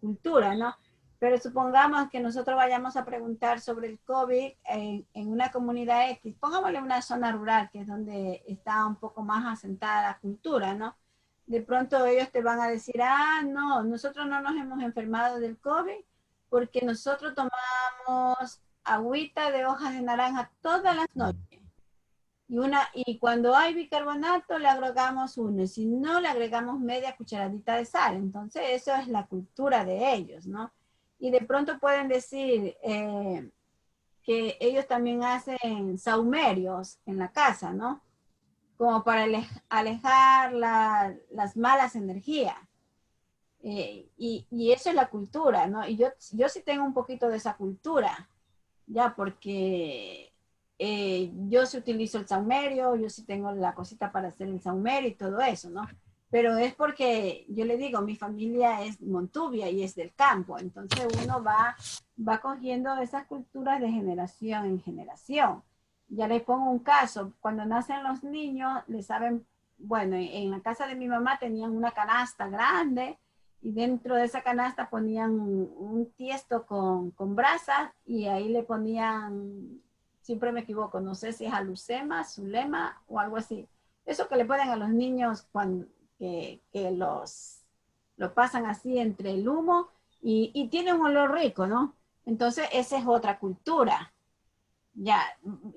cultura, ¿no? Pero supongamos que nosotros vayamos a preguntar sobre el COVID en una comunidad X, pongámosle una zona rural, que es donde está un poco más asentada la cultura, ¿no? De pronto ellos te van a decir, no, nosotros no nos hemos enfermado del COVID porque nosotros tomamos agüita de hojas de naranja todas las noches. Y cuando hay bicarbonato le agregamos uno, y si no le agregamos media cucharadita de sal. Entonces eso es la cultura de ellos, ¿no? Y de pronto pueden decir que ellos también hacen saumerios en la casa, ¿no? Como para alejar las malas energías. Y eso es la cultura, ¿no? Y yo sí tengo un poquito de esa cultura, ya, porque yo sí utilizo el saumerio, yo sí tengo la cosita para hacer el saumerio y todo eso, ¿no? Pero es porque, yo le digo, mi familia es montubia y es del campo, entonces uno va cogiendo esas culturas de generación en generación. Ya les pongo un caso, cuando nacen los niños, les saben, bueno, en la casa de mi mamá tenían una canasta grande, y dentro de esa canasta ponían un tiesto con brasas y ahí le ponían, siempre me equivoco, no sé si es alucema, zulema o algo así. Eso que le ponen a los niños cuando que lo pasan así entre el humo y tiene un olor rico, ¿no? Entonces esa es otra cultura. Ya,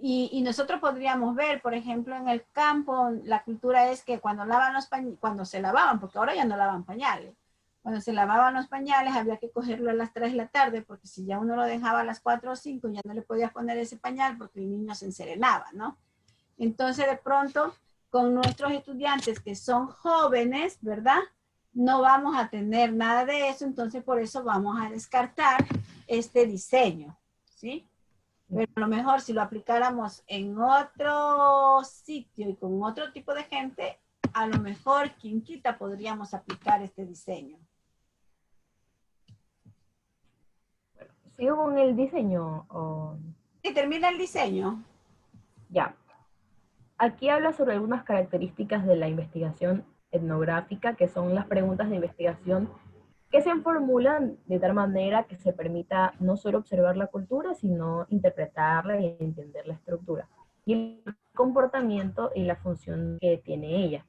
y nosotros podríamos ver, por ejemplo, en el campo, la cultura es que cuando lavan los pañales, cuando se lavaban, porque ahora ya no lavan pañales, cuando se lavaban los pañales había que cogerlo a las 3 de la tarde, porque si ya uno lo dejaba a las 4 o 5, ya no le podías poner ese pañal porque el niño se enserenaba, ¿no? Entonces, de pronto, con nuestros estudiantes que son jóvenes, ¿verdad? No vamos a tener nada de eso, entonces por eso vamos a descartar este diseño, ¿sí? Pero a lo mejor si lo aplicáramos en otro sitio y con otro tipo de gente, a lo mejor, quien quita, podríamos aplicar este diseño.
¿Sigo con el diseño? O...
Sí, termina el diseño.
Ya. Aquí habla sobre algunas características de la investigación etnográfica, que son las preguntas de investigación que se formulan de tal manera que se permita no solo observar la cultura, sino interpretarla y entender la estructura, y el comportamiento y la función que tiene ella.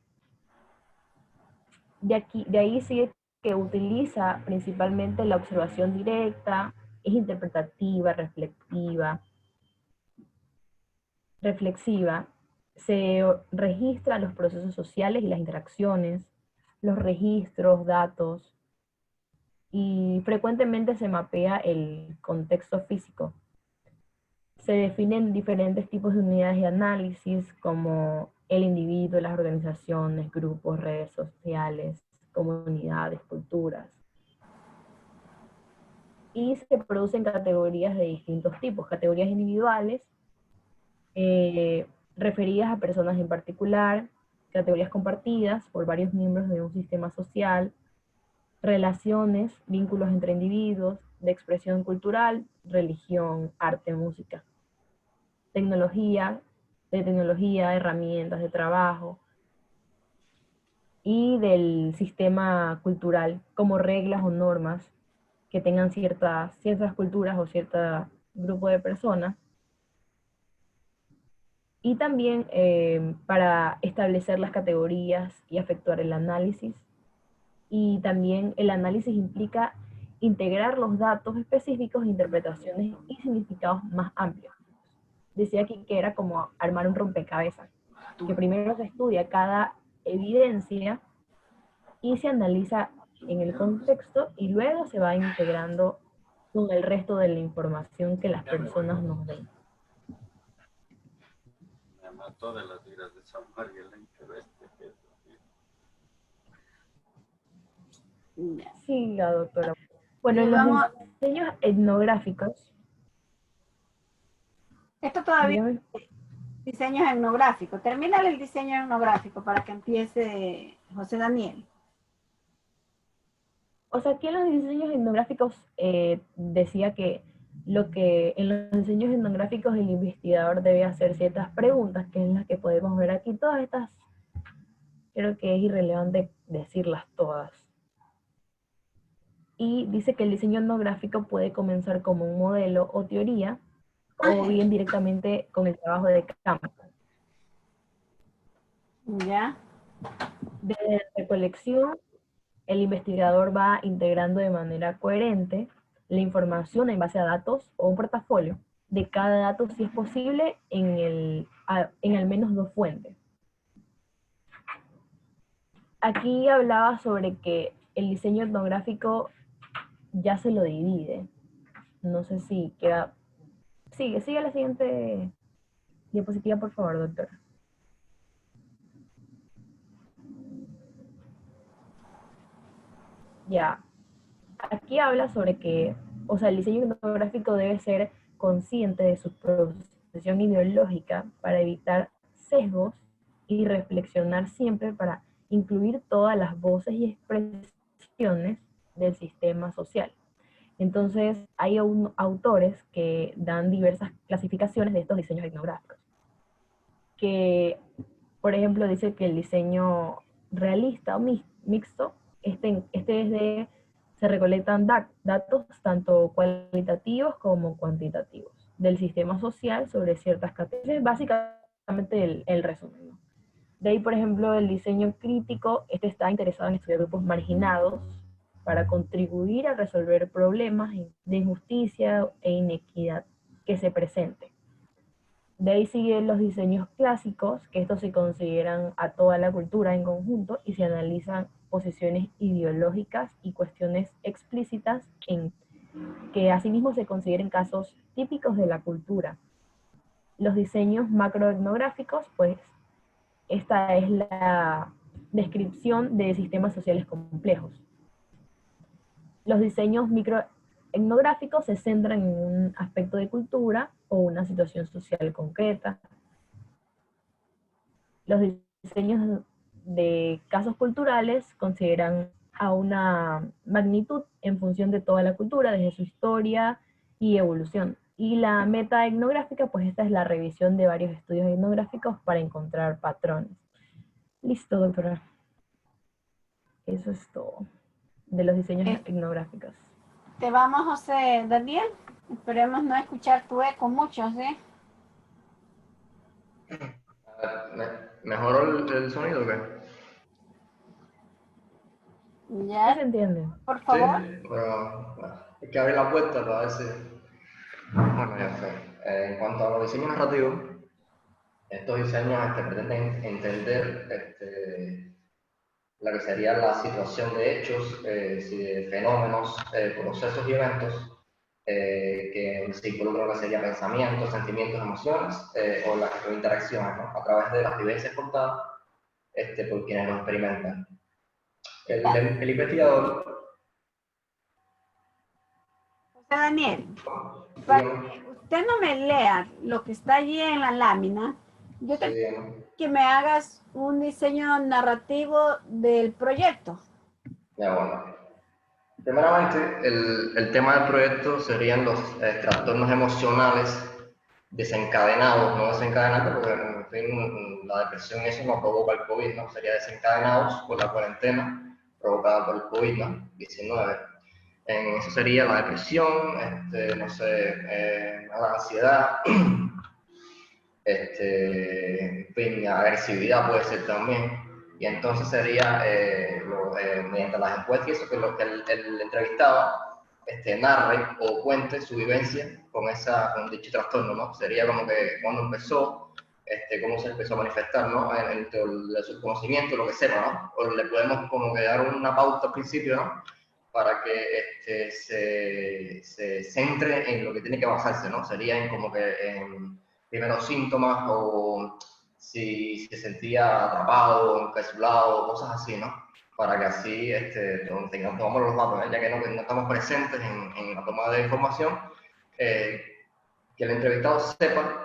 De ahí sigue que utiliza principalmente la observación directa, es interpretativa, reflexiva, se registra los procesos sociales y las interacciones, los registros, datos, y frecuentemente se mapea el contexto físico. Se definen diferentes tipos de unidades de análisis como el individuo, las organizaciones, grupos, redes sociales, comunidades, culturas. Y se producen categorías de distintos tipos, categorías individuales, referidas a personas en particular, categorías compartidas por varios miembros de un sistema social, relaciones, vínculos entre individuos, de expresión cultural, religión, arte, música, tecnología, herramientas de trabajo, y del sistema cultural como reglas o normas que tengan ciertas culturas o cierto grupo de personas. Y también para establecer las categorías y efectuar el análisis. Y también el análisis implica integrar los datos específicos, interpretaciones y significados más amplios. Decía aquí que era como armar un rompecabezas, que primero se estudia cada evidencia y se analiza en el contexto y luego se va integrando con el resto de la información que las personas nos den.
Me mató de las vidas de San María
Sí, la doctora. Bueno, en los diseños etnográficos.
Esto todavía
dígame.
Diseños etnográficos. Termina el diseño etnográfico para que empiece José Daniel.
O sea, aquí en los diseños etnográficos decía que en los diseños etnográficos el investigador debe hacer ciertas preguntas, que es las que podemos ver aquí. Todas estas, creo que es irrelevante decirlas todas. Y dice que el diseño etnográfico puede comenzar como un modelo o teoría, o bien directamente con el trabajo de campo.
¿Ya?
Desde la recolección, el investigador va integrando de manera coherente la información en base a datos o un portafolio de cada dato, si es posible, en al menos 2 fuentes. Aquí hablaba sobre que el diseño etnográfico ya se lo divide. No sé si queda... Sigue la siguiente diapositiva, por favor, doctora. Ya. Aquí habla sobre que, o sea, el diseño etnográfico debe ser consciente de su posición ideológica para evitar sesgos y reflexionar siempre para incluir todas las voces y expresiones del sistema social. Entonces, hay autores que dan diversas clasificaciones de estos diseños etnográficos. Que, por ejemplo, dice que el diseño realista o mixto, se recolectan datos tanto cualitativos como cuantitativos del sistema social sobre ciertas categorías. Es básicamente el resumen, ¿no? De ahí, por ejemplo, el diseño crítico, está interesado en estudiar grupos marginados para contribuir a resolver problemas de injusticia e inequidad que se presenten. De ahí siguen los diseños clásicos, que estos se consideran a toda la cultura en conjunto y se analizan posiciones ideológicas y cuestiones explícitas que asimismo se consideren casos típicos de la cultura. Los diseños macroetnográficos, pues esta es la descripción de sistemas sociales complejos. Los diseños microetnográficos se centran en un aspecto de cultura o una situación social concreta. Los diseños de casos culturales consideran a una magnitud en función de toda la cultura, desde su historia y evolución. Y la meta etnográfica, pues esta es la revisión de varios estudios etnográficos para encontrar patrones. Listo, doctora. Eso es todo de los diseños etnográficos.
Te vamos, José Daniel. Esperemos no escuchar tu eco mucho, ¿sí?
¿Mejoró el sonido o qué?
¿Sí
¿Ya?
se entiende?
Por
Sí,
favor.
pero hay que abrir la puerta para ver si... Bueno, ya sé. En cuanto a los diseños narrativos, estos diseños pretenden entender lo que sería la situación de hechos, de fenómenos, procesos y eventos que se involucran lo que sería pensamientos, sentimientos, emociones o las interacciones, ¿no? A través de las vivencias contadas por quienes lo experimentan. El investigador,
José Daniel, para
dígame,
que usted no me lea lo que está allí en la lámina, yo
sí,
te pido
dígame.
que me hagas un diseño narrativo del proyecto.
Ya, bueno. Primeramente, el tema del proyecto serían los trastornos emocionales desencadenados, no desencadenados, porque en fin, la depresión y eso no provoca el COVID, ¿no? Sería desencadenados por la cuarentena provocada por el COVID-19. Eso sería la depresión, no sé, la ansiedad, en fin, agresividad puede ser también. Y entonces sería, mediante las encuestas y eso, que lo que el entrevistado narre o cuente su vivencia con dicho trastorno, ¿no? Sería como que cuando empezó, cómo se empezó a manifestar, ¿no? El subconocimiento, lo que sepa, ¿no? O le podemos como que dar una pauta al principio, ¿no? Para que se centre en lo que tiene que basarse, ¿no? Sería en como que en primeros síntomas o si se sentía atrapado, encasulado, cosas así, ¿no? Para que así tomamos los datos, ya que no estamos presentes en la toma de información, que el entrevistado sepa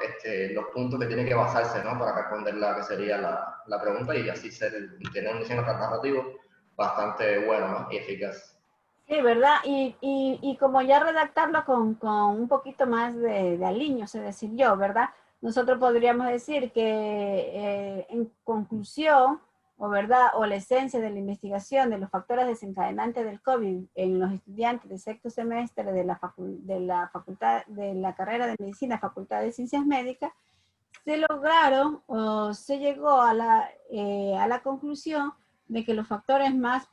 los puntos que tiene que basarse, ¿no? Para responder la que sería la pregunta y así tener un diseño narrativo bastante bueno, ¿no? Y eficaz.
Sí, ¿verdad? Y como ya redactarlo con un poquito más de aliño, es decir, yo, ¿verdad? Nosotros podríamos decir que en conclusión, o verdad, o la esencia de la investigación de los factores desencadenantes del COVID en los estudiantes de sexto semestre de la facultad, de la carrera de medicina, Facultad de Ciencias Médicas, se lograron o se llegó a la conclusión de que los factores más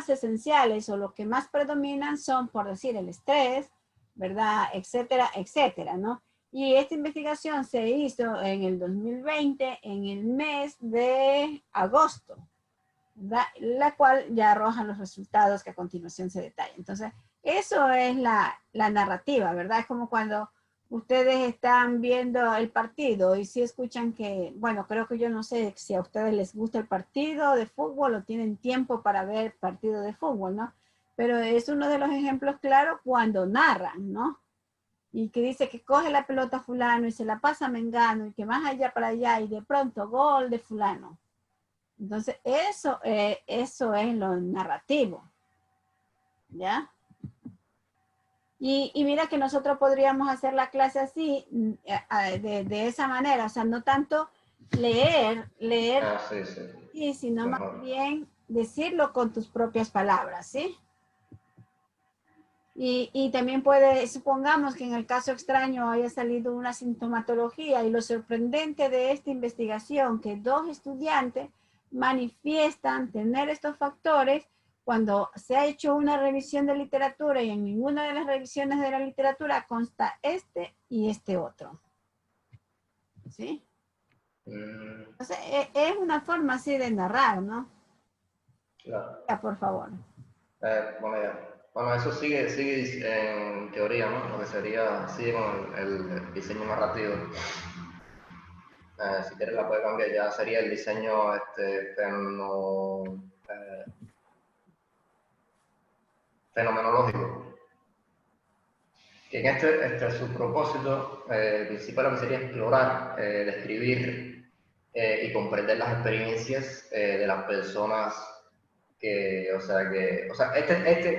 esenciales o los que más predominan son, por decir, el estrés, ¿verdad? Etcétera, etcétera, ¿no? Y esta investigación se hizo en el 2020, en el mes de agosto, ¿verdad? La cual ya arroja los resultados que a continuación se detallan. Entonces, eso es la narrativa, ¿verdad? Es como cuando ustedes están viendo el partido y si escuchan que, bueno, creo que yo no sé si a ustedes les gusta el partido de fútbol o tienen tiempo para ver partido de fútbol, ¿no? Pero es uno de los ejemplos claros cuando narran, ¿no? Y que dice que coge la pelota fulano y se la pasa a Mengano y que más allá para allá y de pronto gol de fulano. Entonces, eso es lo narrativo, ¿ya? Y mira que nosotros podríamos hacer la clase así, de esa manera, o sea, no tanto leer,
Sí, sí.
y sino más
Mejor.
bien decirlo con tus propias palabras, ¿sí? Y también puede, supongamos que en el caso extraño haya salido una sintomatología y lo sorprendente de esta investigación, que 2 estudiantes manifiestan tener estos factores cuando se ha hecho una revisión de literatura y en ninguna de las revisiones de la literatura consta este y este otro. ¿Sí? Entonces, es una forma así de narrar, ¿no?
Claro.
Ya, por favor.
Bueno, eso sigue en teoría, ¿no? Lo que sigue con el diseño narrativo. Si quieres la puede cambiar, ya sería el diseño fenomenológico. Que en su propósito principal lo que sería explorar, describir y comprender las experiencias de las personas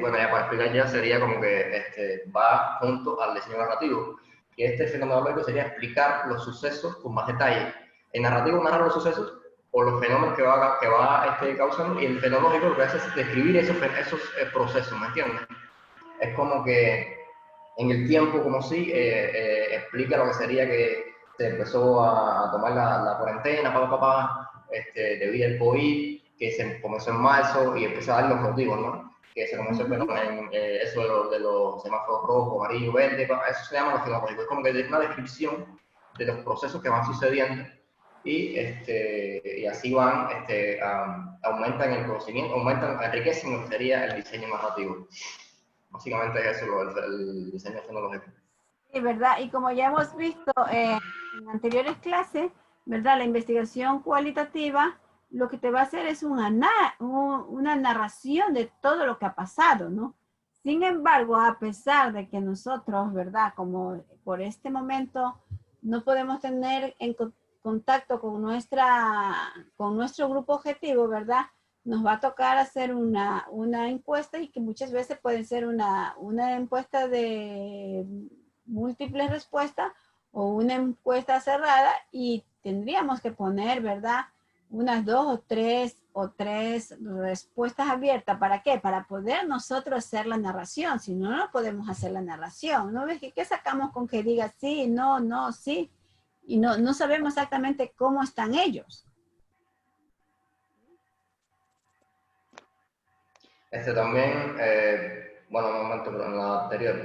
bueno, ya para explicar ya sería como que va junto al diseño narrativo, que fenomenológico sería explicar los sucesos con más detalle. El narrativo narra los sucesos o los fenómenos que va causando, y el fenomenológico lo que hace es describir esos procesos, ¿me entiendes? Es como que en el tiempo, como si explica lo que sería que se empezó a tomar la cuarentena, debido al COVID, que se comenzó en marzo y empezó a dar los motivos, ¿no? Que se comenzó en eso de los semáforos rojo, amarillo, verde, eso se llama lo fenológico. Es como que es una descripción de los procesos que van sucediendo y así van, aumentan el conocimiento, enriquecen lo que sería el diseño narrativo. Básicamente es eso, el diseño fenológico.
Sí, ¿verdad? Y como ya hemos visto en anteriores clases, ¿verdad? La investigación cualitativa lo que te va a hacer es una narración de todo lo que ha pasado, ¿no? Sin embargo, a pesar de que nosotros, ¿verdad? Como por este momento no podemos tener en contacto con nuestro grupo objetivo, ¿verdad? Nos va a tocar hacer una encuesta y que muchas veces puede ser una encuesta de múltiples respuestas o una encuesta cerrada y tendríamos que poner, ¿verdad? Unas 2 o tres respuestas abiertas. ¿Para qué? Para poder nosotros hacer la narración. Si no, no podemos hacer la narración. ¿No ves? ¿Qué sacamos con que diga sí, no, sí? Y no sabemos exactamente cómo están ellos.
También, bueno, un momento, pero en la anterior,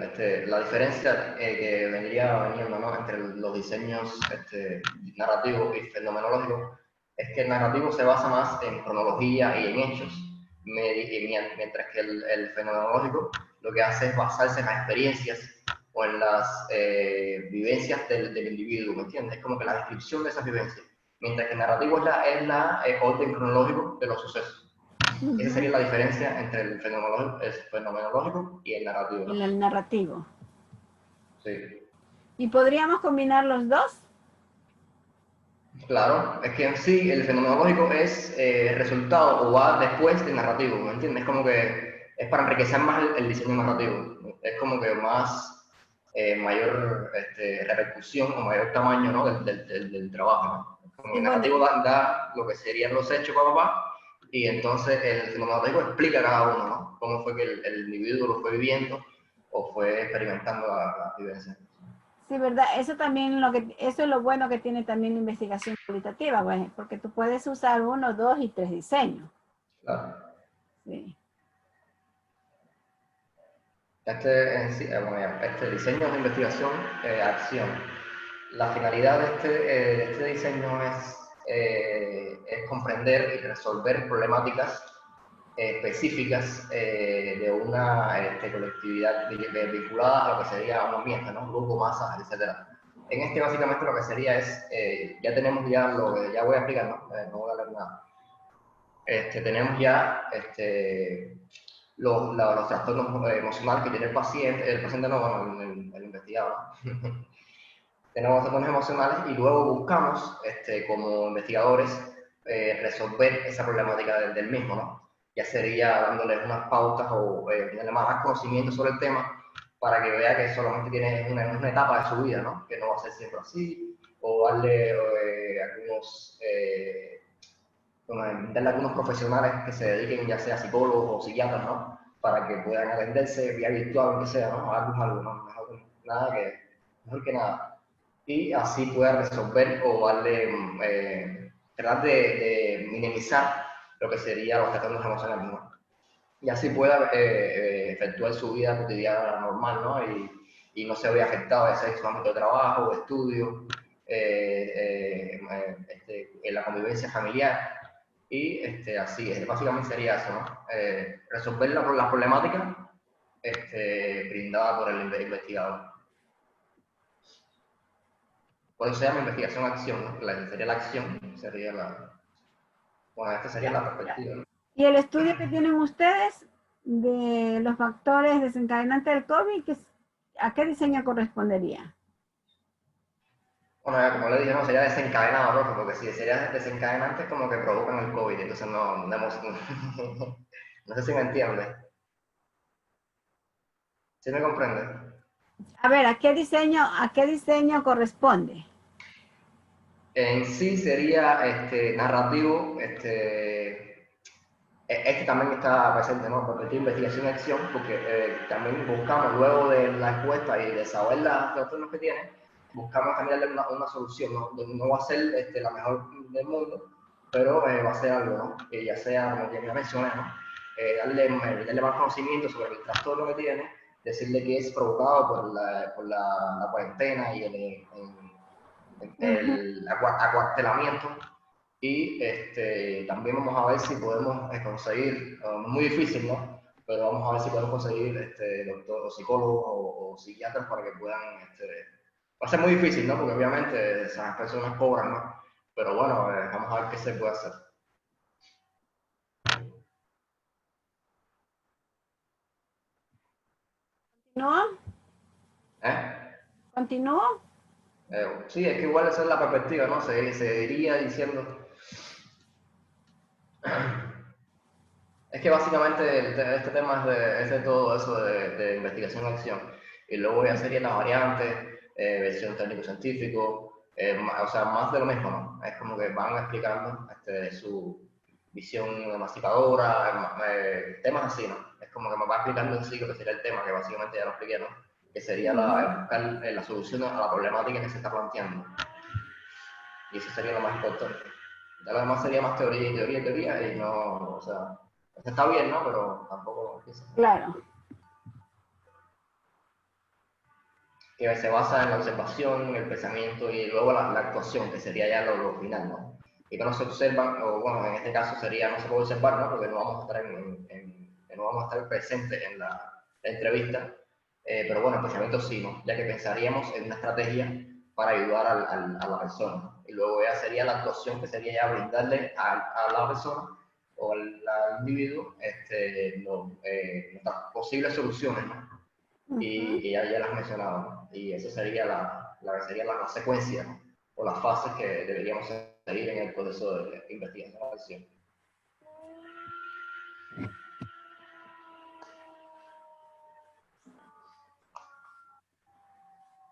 la diferencia que vendría veniendo, ¿no? Entre los diseños narrativos y fenomenológicos es que el narrativo se basa más en cronología y en hechos, mientras que el fenomenológico lo que hace es basarse en las experiencias o en las vivencias del individuo, ¿me entiendes? Es como que la descripción de esas vivencias, mientras que el narrativo es la orden cronológico de los sucesos. Esa sería la diferencia entre el fenomenológico y el narrativo.
El narrativo.
Sí.
¿Y podríamos combinar los dos?
Claro, es que en sí el fenomenológico es resultado o va después del narrativo, ¿me entiendes? Es como que es para enriquecer más el diseño narrativo. Es como que más, mayor repercusión o mayor tamaño, ¿no? del trabajo, ¿no? Como el narrativo da lo que serían los hechos, y entonces el fenomenológico explica cada uno, ¿no? Cómo fue que el individuo lo fue viviendo o fue experimentando la vivencia.
Sí, ¿verdad? Eso también eso es lo bueno que tiene también la investigación cualitativa, pues, porque tú puedes usar 1, 2 y 3 diseños.
Claro.
Sí.
Este diseño de investigación, acción. La finalidad de este diseño es comprender y resolver problemáticas específicas de una colectividad vinculada a lo que sería un ambiente, ¿no? Un grupo, masas, etc. En básicamente lo que sería es, ya tenemos ya lo que ya voy a explicar, ¿no? No voy a hablar nada. Tenemos ya los trastornos emocionales que tiene el paciente no, bueno, el investigado, ¿no? Tenemos trastornos emocionales y luego buscamos, como investigadores, resolver esa problemática del mismo, ¿no? Ya sería dándoles unas pautas o darle más conocimiento sobre el tema para que vea que solamente tiene una etapa de su vida, ¿no? Que no va a ser siempre así, o darle algunos profesionales que se dediquen ya sea psicólogos o psiquiatras, ¿no? Para que puedan atenderse vía virtual, lo que sea, ¿no? Algo, ¿no? Mejor que nada. Y así pueda resolver o darle, tratar de minimizar lo que sería los trastornos emocionales, ¿no? Y así pueda efectuar su vida cotidiana normal, ¿no? Y no se vea afectado, ya sea en su ámbito de trabajo o estudio, en la convivencia familiar. Y así es, básicamente sería eso, ¿no? Resolver las problemáticas brindadas por el investigador. Por eso se llama investigación-acción, ¿no? Sería la acción, sería bueno, esta sería la perspectiva, ¿no?
¿Y el estudio que tienen ustedes de los factores desencadenantes del COVID, a qué diseño correspondería?
Bueno, como le dije, no, sería desencadenado, ¿no? Porque si sería desencadenante es como que provocan el COVID, entonces no sé si me entiende. ¿Sí me comprende?
A ver, ¿a qué diseño corresponde?
En sí sería narrativo, también está presente, ¿no? Porque tiene investigación y acción, porque también buscamos, luego de la encuesta y de saber los trastornos que tiene, buscamos también darle una solución, ¿no? No va a ser la mejor del mundo, pero va a ser algo, ¿no? Que ya sea, como ya mencioné, ¿no? Darle más conocimiento sobre el trastorno que tiene, decirle que es provocado por la cuarentena y el acuartelamiento. Y también vamos a ver si podemos conseguir, muy difícil, ¿no? Pero vamos a ver si podemos conseguir doctor o psicólogos o psiquiatras para que puedan, va a ser muy difícil, ¿no? Porque obviamente esas personas cobran, ¿no? Pero bueno, vamos a ver qué se puede hacer.
¿No?
¿Eh?
¿Continúo?
Sí, es que igual esa es la perspectiva, ¿no? Se iría diciendo... Es que básicamente este tema es de todo eso de investigación y acción. Y luego ya sería las variantes, versión técnico-científico, o sea, más de lo mismo, ¿no? Es como que van explicando su visión emancipadora, temas así, ¿no? Es como que me va explicando en sí lo que sería el tema, que básicamente ya lo expliqué, ¿no? Que sería buscar la solución a la problemática que se está planteando. Y eso sería lo más importante. Ya lo demás sería más teoría y teoría y teoría, y no, o sea, está bien, ¿no? Pero tampoco...
Claro.
Que se basa en la observación, el pensamiento y luego la actuación, que sería ya lo final, ¿no? Y que no se observan, o bueno, en este caso sería no se puede observar, ¿no? Porque no vamos a estar, no vamos a estar presentes en la entrevista, pero bueno, el pensamiento sí, ¿no? Ya que pensaríamos en una estrategia para ayudar a la persona. Y luego ya sería la actuación, que sería ya brindarle a la persona o al individuo nuestras posibles soluciones, ¿no? Y ya las mencionaba, ¿no? Y esa sería la secuencia, ¿no? O las fases que deberíamos seguir en el proceso de investigación.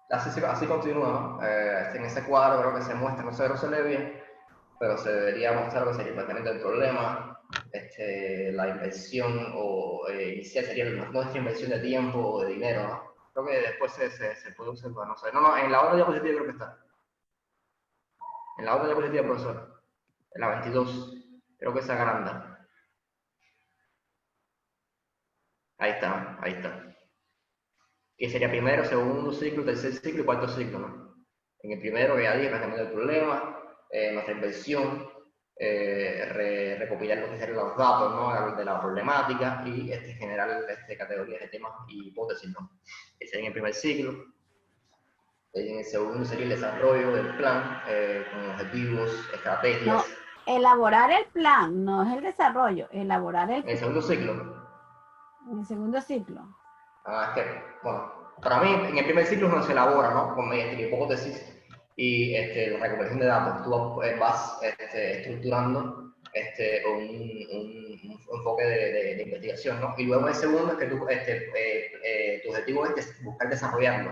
Así continúa, ¿no? En ese cuadro creo que se muestra, no se lee bien, pero se debería mostrar lo que sería el planteamiento del problema, la inversión o inicial sería nuestra inversión de tiempo o de dinero, ¿no? Creo que después se puede observar, no sé. No, en la otra diapositiva creo que está. En la otra diapositiva, profesor. En la 22. Creo que se agranda. Ahí está, ahí está. Que sería primero, segundo ciclo, tercer ciclo y cuarto ciclo, ¿no? En el primero, ya dije, planteamiento del problema, nuestra inversión, recopilar lo que serían los datos, ¿no? De la problemática y generar categorías de temas y hipótesis, ¿no? Ese sería en el primer ciclo. En el segundo sería el desarrollo del plan, con objetivos, estrategias.
No, elaborar el plan, no es el desarrollo, elaborar el plan.
En el segundo ciclo.
En el segundo ciclo.
Es que, bueno, para mí en el primer ciclo no se elabora, ¿no? Con mediante hipótesis y la recopilación de datos. Tú vas estructurando un enfoque de investigación, ¿no? Y luego en el segundo es que tu objetivo es buscar desarrollarlo.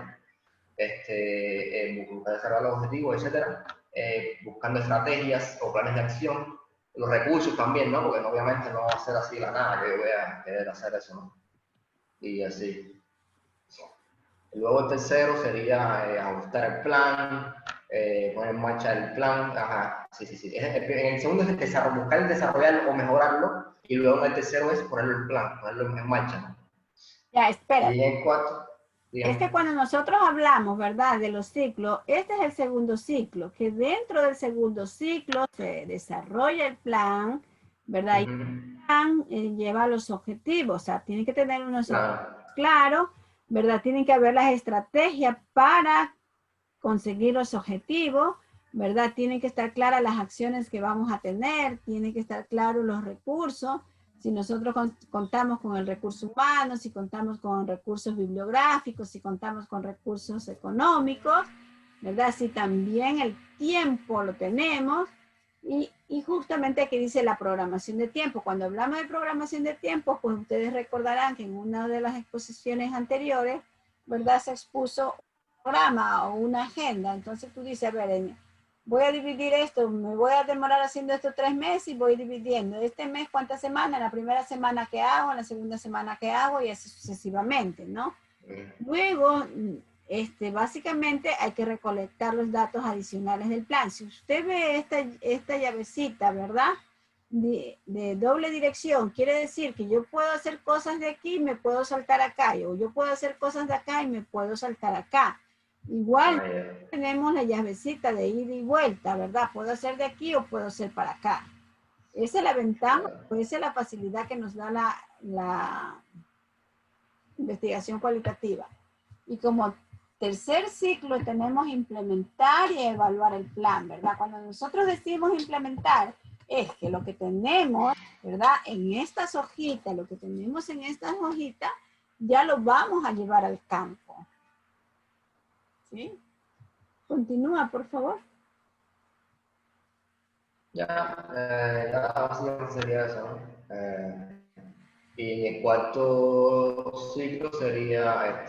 Buscar desarrollar los objetivos, etcétera, buscando estrategias o planes de acción, los recursos también, ¿no? Porque obviamente no va a ser así la nada que yo voy a querer hacer eso, ¿no? Y así. Luego el tercero sería ajustar el plan, poner en marcha el plan. Ajá, sí. En el segundo es buscar desarrollarlo o mejorarlo, y luego en el tercero es ponerlo en plan, ponerlo en marcha, ¿no?
Ya, espera.
Y en el cuarto,
es que cuando nosotros hablamos, ¿verdad?, de los ciclos, este es el segundo ciclo, que dentro del segundo ciclo se desarrolla el plan, ¿verdad? Y el plan lleva los objetivos, o sea, tiene que tener unos objetivos claros, ¿verdad? Tienen que haber las estrategias para conseguir los objetivos, ¿verdad? Tienen que estar claras las acciones que vamos a tener, tienen que estar claros los recursos. Si nosotros contamos con el recurso humano, si contamos con recursos bibliográficos, si contamos con recursos económicos, ¿verdad? Si también el tiempo lo tenemos. Y justamente aquí dice la programación de tiempo. Cuando hablamos de programación de tiempo, pues ustedes recordarán que en una de las exposiciones anteriores, ¿verdad?, se expuso un programa o una agenda. Entonces tú dices, a ver, voy a dividir esto, me voy a demorar haciendo esto 3 meses y voy dividiendo. Este mes, ¿cuántas semanas? La primera semana que hago, la segunda semana que hago y así sucesivamente, ¿no? Luego, básicamente hay que recolectar los datos adicionales del plan. Si usted ve esta llavecita, ¿verdad? De doble dirección, quiere decir que yo puedo hacer cosas de aquí y me puedo saltar acá, o yo puedo hacer cosas de acá y me puedo saltar acá. Igual tenemos la llavecita de ida y vuelta, ¿verdad? Puedo hacer de aquí o puedo hacer para acá. Esa es la ventaja, esa es la facilidad que nos da la investigación cualitativa. Y como tercer ciclo tenemos implementar y evaluar el plan, ¿verdad? Cuando nosotros decimos implementar, es que lo que tenemos, ¿verdad? En estas hojitas, lo que tenemos en estas hojitas, ya lo vamos a llevar al campo. ¿Sí? Continúa, por favor.
Ya básicamente sería eso, ¿no? Y en el cuarto ciclo sería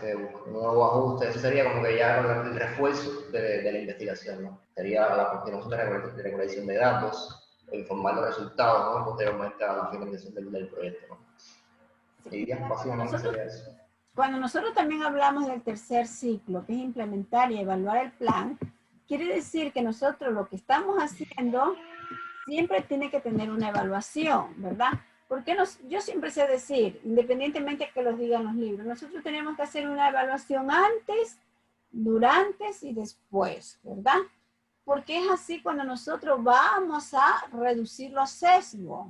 un nuevo ajuste, eso sería como que ya el refuerzo de la investigación, ¿no? Sería la continuación de recolección de datos, informar los resultados, ¿no? Posteriormente a la finalización del proyecto, ¿no? Y ya, básicamente sería eso.
Cuando nosotros también hablamos del tercer ciclo, que es implementar y evaluar el plan, quiere decir que nosotros lo que estamos haciendo siempre tiene que tener una evaluación, ¿verdad? Porque yo siempre sé decir, independientemente de que los digan los libros, nosotros tenemos que hacer una evaluación antes, durante y después, ¿verdad? Porque es así cuando nosotros vamos a reducir los sesgos.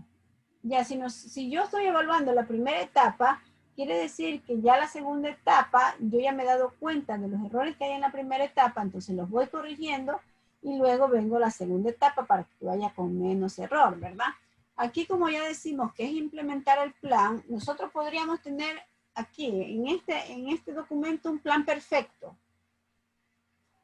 Ya, si yo estoy evaluando la primera etapa, quiere decir que ya la segunda etapa, yo ya me he dado cuenta de los errores que hay en la primera etapa, entonces los voy corrigiendo y luego vengo a la segunda etapa para que vaya con menos error, ¿verdad? Aquí, como ya decimos que es implementar el plan, nosotros podríamos tener aquí, en este documento, un plan perfecto.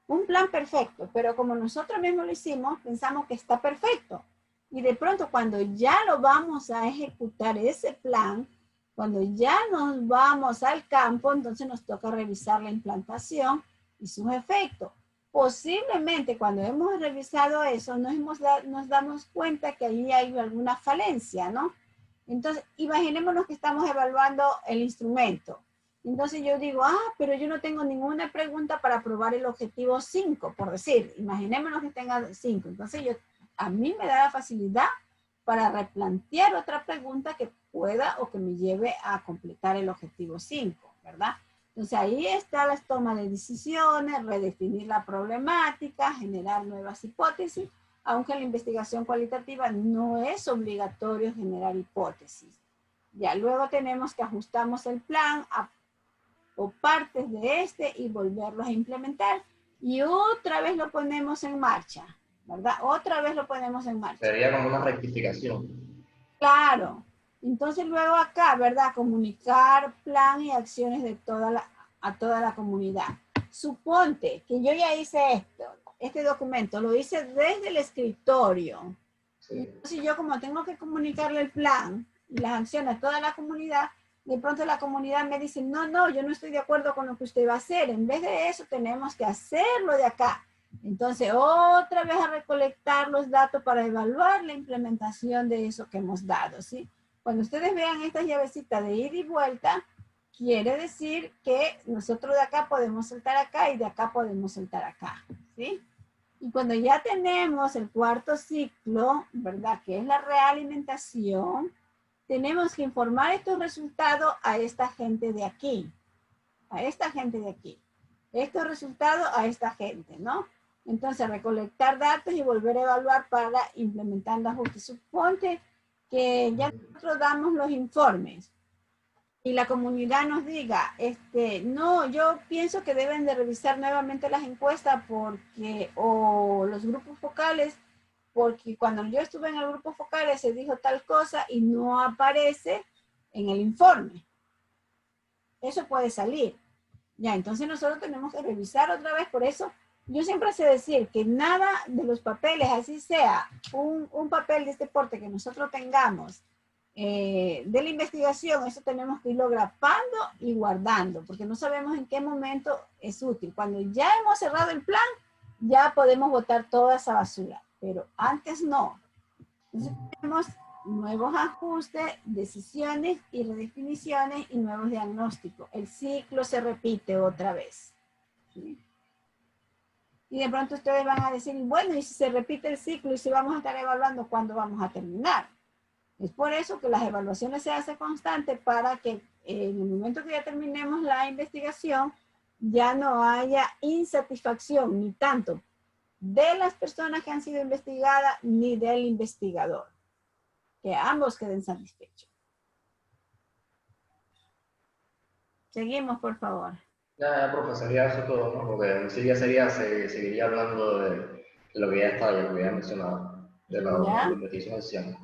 Un plan perfecto, pero como nosotros mismos lo hicimos, pensamos que está perfecto. Y de pronto, cuando ya lo vamos a ejecutar ese plan, cuando ya nos vamos al campo, entonces nos toca revisar la implantación y sus efectos. Posiblemente cuando hemos revisado eso, nos damos cuenta que ahí hay alguna falencia, ¿no? Entonces, imaginémonos que estamos evaluando el instrumento. Entonces yo digo, pero yo no tengo ninguna pregunta para probar el objetivo 5, por decir, imaginémonos que tenga 5. Entonces a mí me da la facilidad para replantear otra pregunta que pueda o que me lleve a completar el objetivo 5, ¿verdad? Entonces ahí está la toma de decisiones, redefinir la problemática, generar nuevas hipótesis, aunque en la investigación cualitativa no es obligatorio generar hipótesis. Ya luego tenemos que ajustamos el plan o partes de este y volverlos a implementar y otra vez lo ponemos en marcha, ¿verdad? Otra vez lo ponemos en marcha.
Sería como una rectificación.
Claro. Entonces luego acá, ¿verdad? Comunicar plan y acciones de a toda la comunidad. Suponte que yo ya hice este documento, lo hice desde el escritorio. Sí. Entonces yo como tengo que comunicarle el plan y las acciones a toda la comunidad, de pronto la comunidad me dice, no, yo no estoy de acuerdo con lo que usted va a hacer. En vez de eso tenemos que hacerlo de acá. Entonces, otra vez a recolectar los datos para evaluar la implementación de eso que hemos dado, ¿sí? Cuando ustedes vean estas llavecitas de ida y vuelta, quiere decir que nosotros de acá podemos saltar acá y de acá podemos saltar acá, ¿sí? Y cuando ya tenemos el cuarto ciclo, ¿verdad? Que es la realimentación, tenemos que informar estos resultados a esta gente de aquí, a esta gente de aquí. Estos resultados a esta gente, ¿no? Entonces, recolectar datos y volver a evaluar para implementar ajustes. Suponte que ya nosotros damos los informes y la comunidad nos diga, no, yo pienso que deben de revisar nuevamente las encuestas o los grupos focales, porque cuando yo estuve en el grupo focales se dijo tal cosa y no aparece en el informe. Eso puede salir. Ya, entonces nosotros tenemos que revisar otra vez, por eso yo siempre sé decir que nada de los papeles, así sea un papel de este porte que nosotros tengamos de la investigación, eso tenemos que irlo grapando y guardando, porque no sabemos en qué momento es útil. Cuando ya hemos cerrado el plan, ya podemos botar toda esa basura, pero antes no. Entonces tenemos nuevos ajustes, decisiones y redefiniciones y nuevos diagnósticos. El ciclo se repite otra vez. ¿sí? Y de pronto ustedes van a decir, bueno, y si se repite el ciclo y si vamos a estar evaluando, ¿cuándo vamos a terminar? Es por eso que las evaluaciones se hacen constantes para que en el momento que ya terminemos la investigación, ya no haya insatisfacción, ni tanto de las personas que han sido investigadas, ni del investigador. Que ambos queden satisfechos. Seguimos, por favor.
Ya, profe, sería eso todo, ¿no? Porque sí ya seguiría hablando de lo que ya está, ya lo que ya he mencionado, de la investigación social.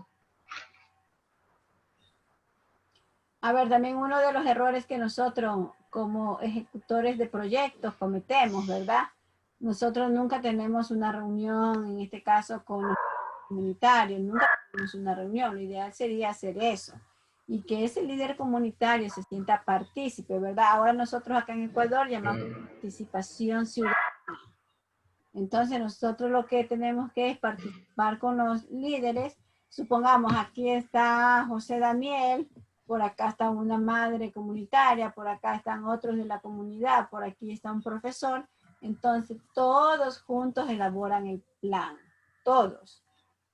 A ver, también uno de los errores que nosotros como ejecutores de proyectos cometemos, ¿verdad? Nosotros nunca tenemos una reunión, en este caso con los comunitarios, nunca tenemos una reunión. Lo ideal sería hacer eso y que ese líder comunitario se sienta partícipe, ¿verdad? Ahora nosotros acá en Ecuador llamamos participación ciudadana. Entonces nosotros lo que tenemos que es participar con los líderes. Supongamos, aquí está José Daniel, por acá está una madre comunitaria, por acá están otros de la comunidad, por aquí está un profesor. Entonces todos juntos elaboran el plan, todos,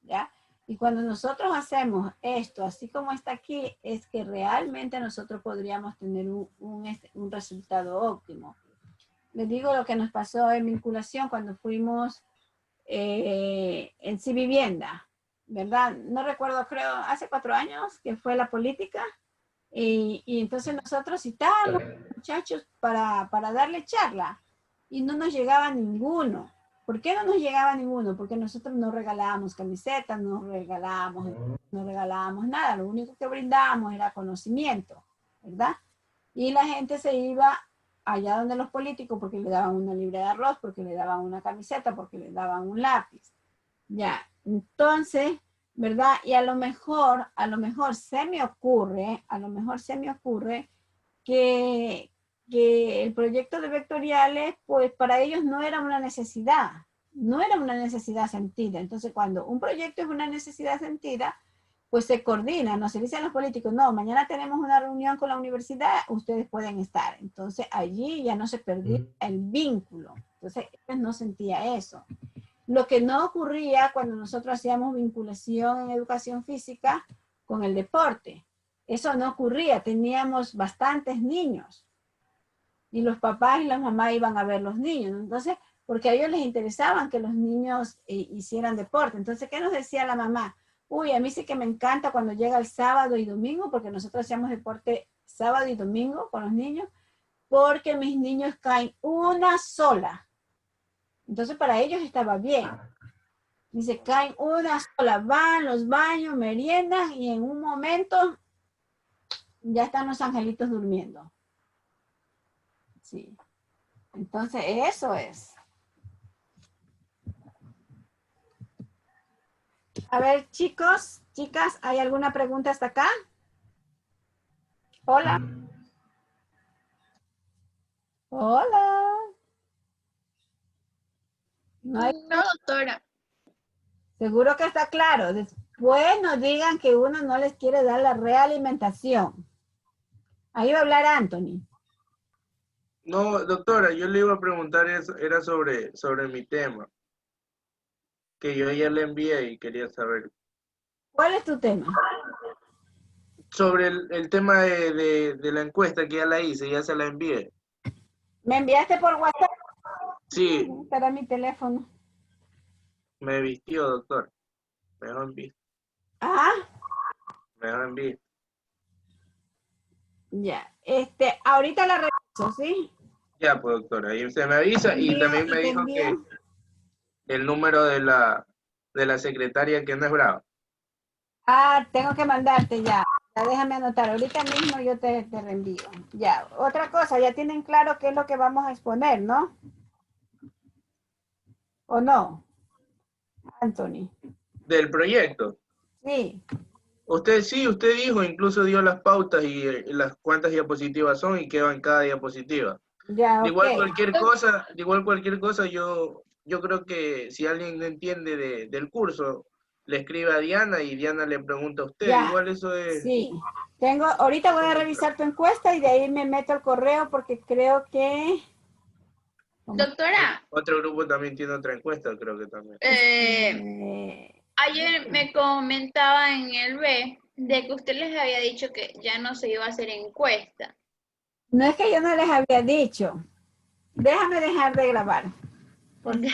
¿ya? Y cuando nosotros hacemos esto, así como está aquí, es que realmente nosotros podríamos tener un resultado óptimo. Les digo lo que nos pasó en vinculación cuando fuimos en Sí Vivienda, ¿verdad? No recuerdo, creo, hace 4 años que fue la política. Y entonces nosotros citábamos muchachos para darle charla y no nos llegaba ninguno. ¿Por qué no nos llegaba ninguno? Porque nosotros no regalábamos camisetas, no regalábamos nada. Lo único que brindábamos era conocimiento, ¿verdad? Y la gente se iba allá donde los políticos porque le daban una libra de arroz, porque le daban una camiseta, porque le daban un lápiz. Ya, entonces, ¿verdad? Y a lo mejor se me ocurre que el proyecto de vectoriales, pues para ellos no era una necesidad sentida. Entonces, cuando un proyecto es una necesidad sentida, pues se coordina, no se dice a los políticos, no, mañana tenemos una reunión con la universidad, ustedes pueden estar. Entonces, allí ya no se perdía el vínculo. Entonces, ellos no sentían eso. Lo que no ocurría cuando nosotros hacíamos vinculación en educación física con el deporte. Eso no ocurría, teníamos bastantes niños. Y los papás y las mamás iban a ver los niños. Entonces, porque a ellos les interesaban que los niños hicieran deporte. Entonces, ¿qué nos decía la mamá? Uy, a mí sí que me encanta cuando llega el sábado y domingo, porque nosotros hacíamos deporte sábado y domingo con los niños, porque mis niños caen una sola. Entonces para ellos estaba bien. Dice, caen una sola, van los baños, meriendas y en un momento ya están los angelitos durmiendo. Sí. Entonces eso es. A ver, chicos, chicas, ¿hay alguna pregunta hasta acá? Hola. Hola.
No, doctora.
Seguro que está claro. Después nos digan que uno no les quiere dar la realimentación. Ahí va a hablar Anthony.
No, doctora, yo le iba a preguntar eso, era sobre mi tema, que yo ya le envié y quería saber.
¿Cuál es tu tema?
Sobre el tema de la encuesta que ya la hice, ya se la envié.
¿Me enviaste por WhatsApp?
Sí.
Para mi teléfono.
Me vistió, doctor. Mejor en visto.
Ah.
Mejor en visto.
Ya. Ahorita la reviso, ¿sí?
Ya, pues, doctora. Ahí usted me avisa y también me dijo que el número de la secretaria que no es brava.
Ah, tengo que mandarte ya. Ya déjame anotar. Ahorita mismo yo te reenvío. Ya. Otra cosa, ya tienen claro qué es lo que vamos a exponer, ¿no? ¿O no? Anthony.
¿Del proyecto?
Sí.
Usted dijo, incluso dio las pautas y las cuántas diapositivas son y qué va en cada diapositiva.
Ya,
de igual
okay.
cualquier cosa, yo creo que si alguien no entiende del curso, le escribe a Diana y Diana le pregunta a usted.
Ya.
Igual eso es.
Sí. Ahorita voy a revisar tu encuesta y de ahí me meto al correo porque creo que
Doctora,
Otro grupo también tiene otra encuesta, creo que también.
ayer me comentaba en el B de que usted les había dicho que ya no se iba a hacer encuesta.
No es que yo no les había dicho. Déjame dejar de grabar.
Porque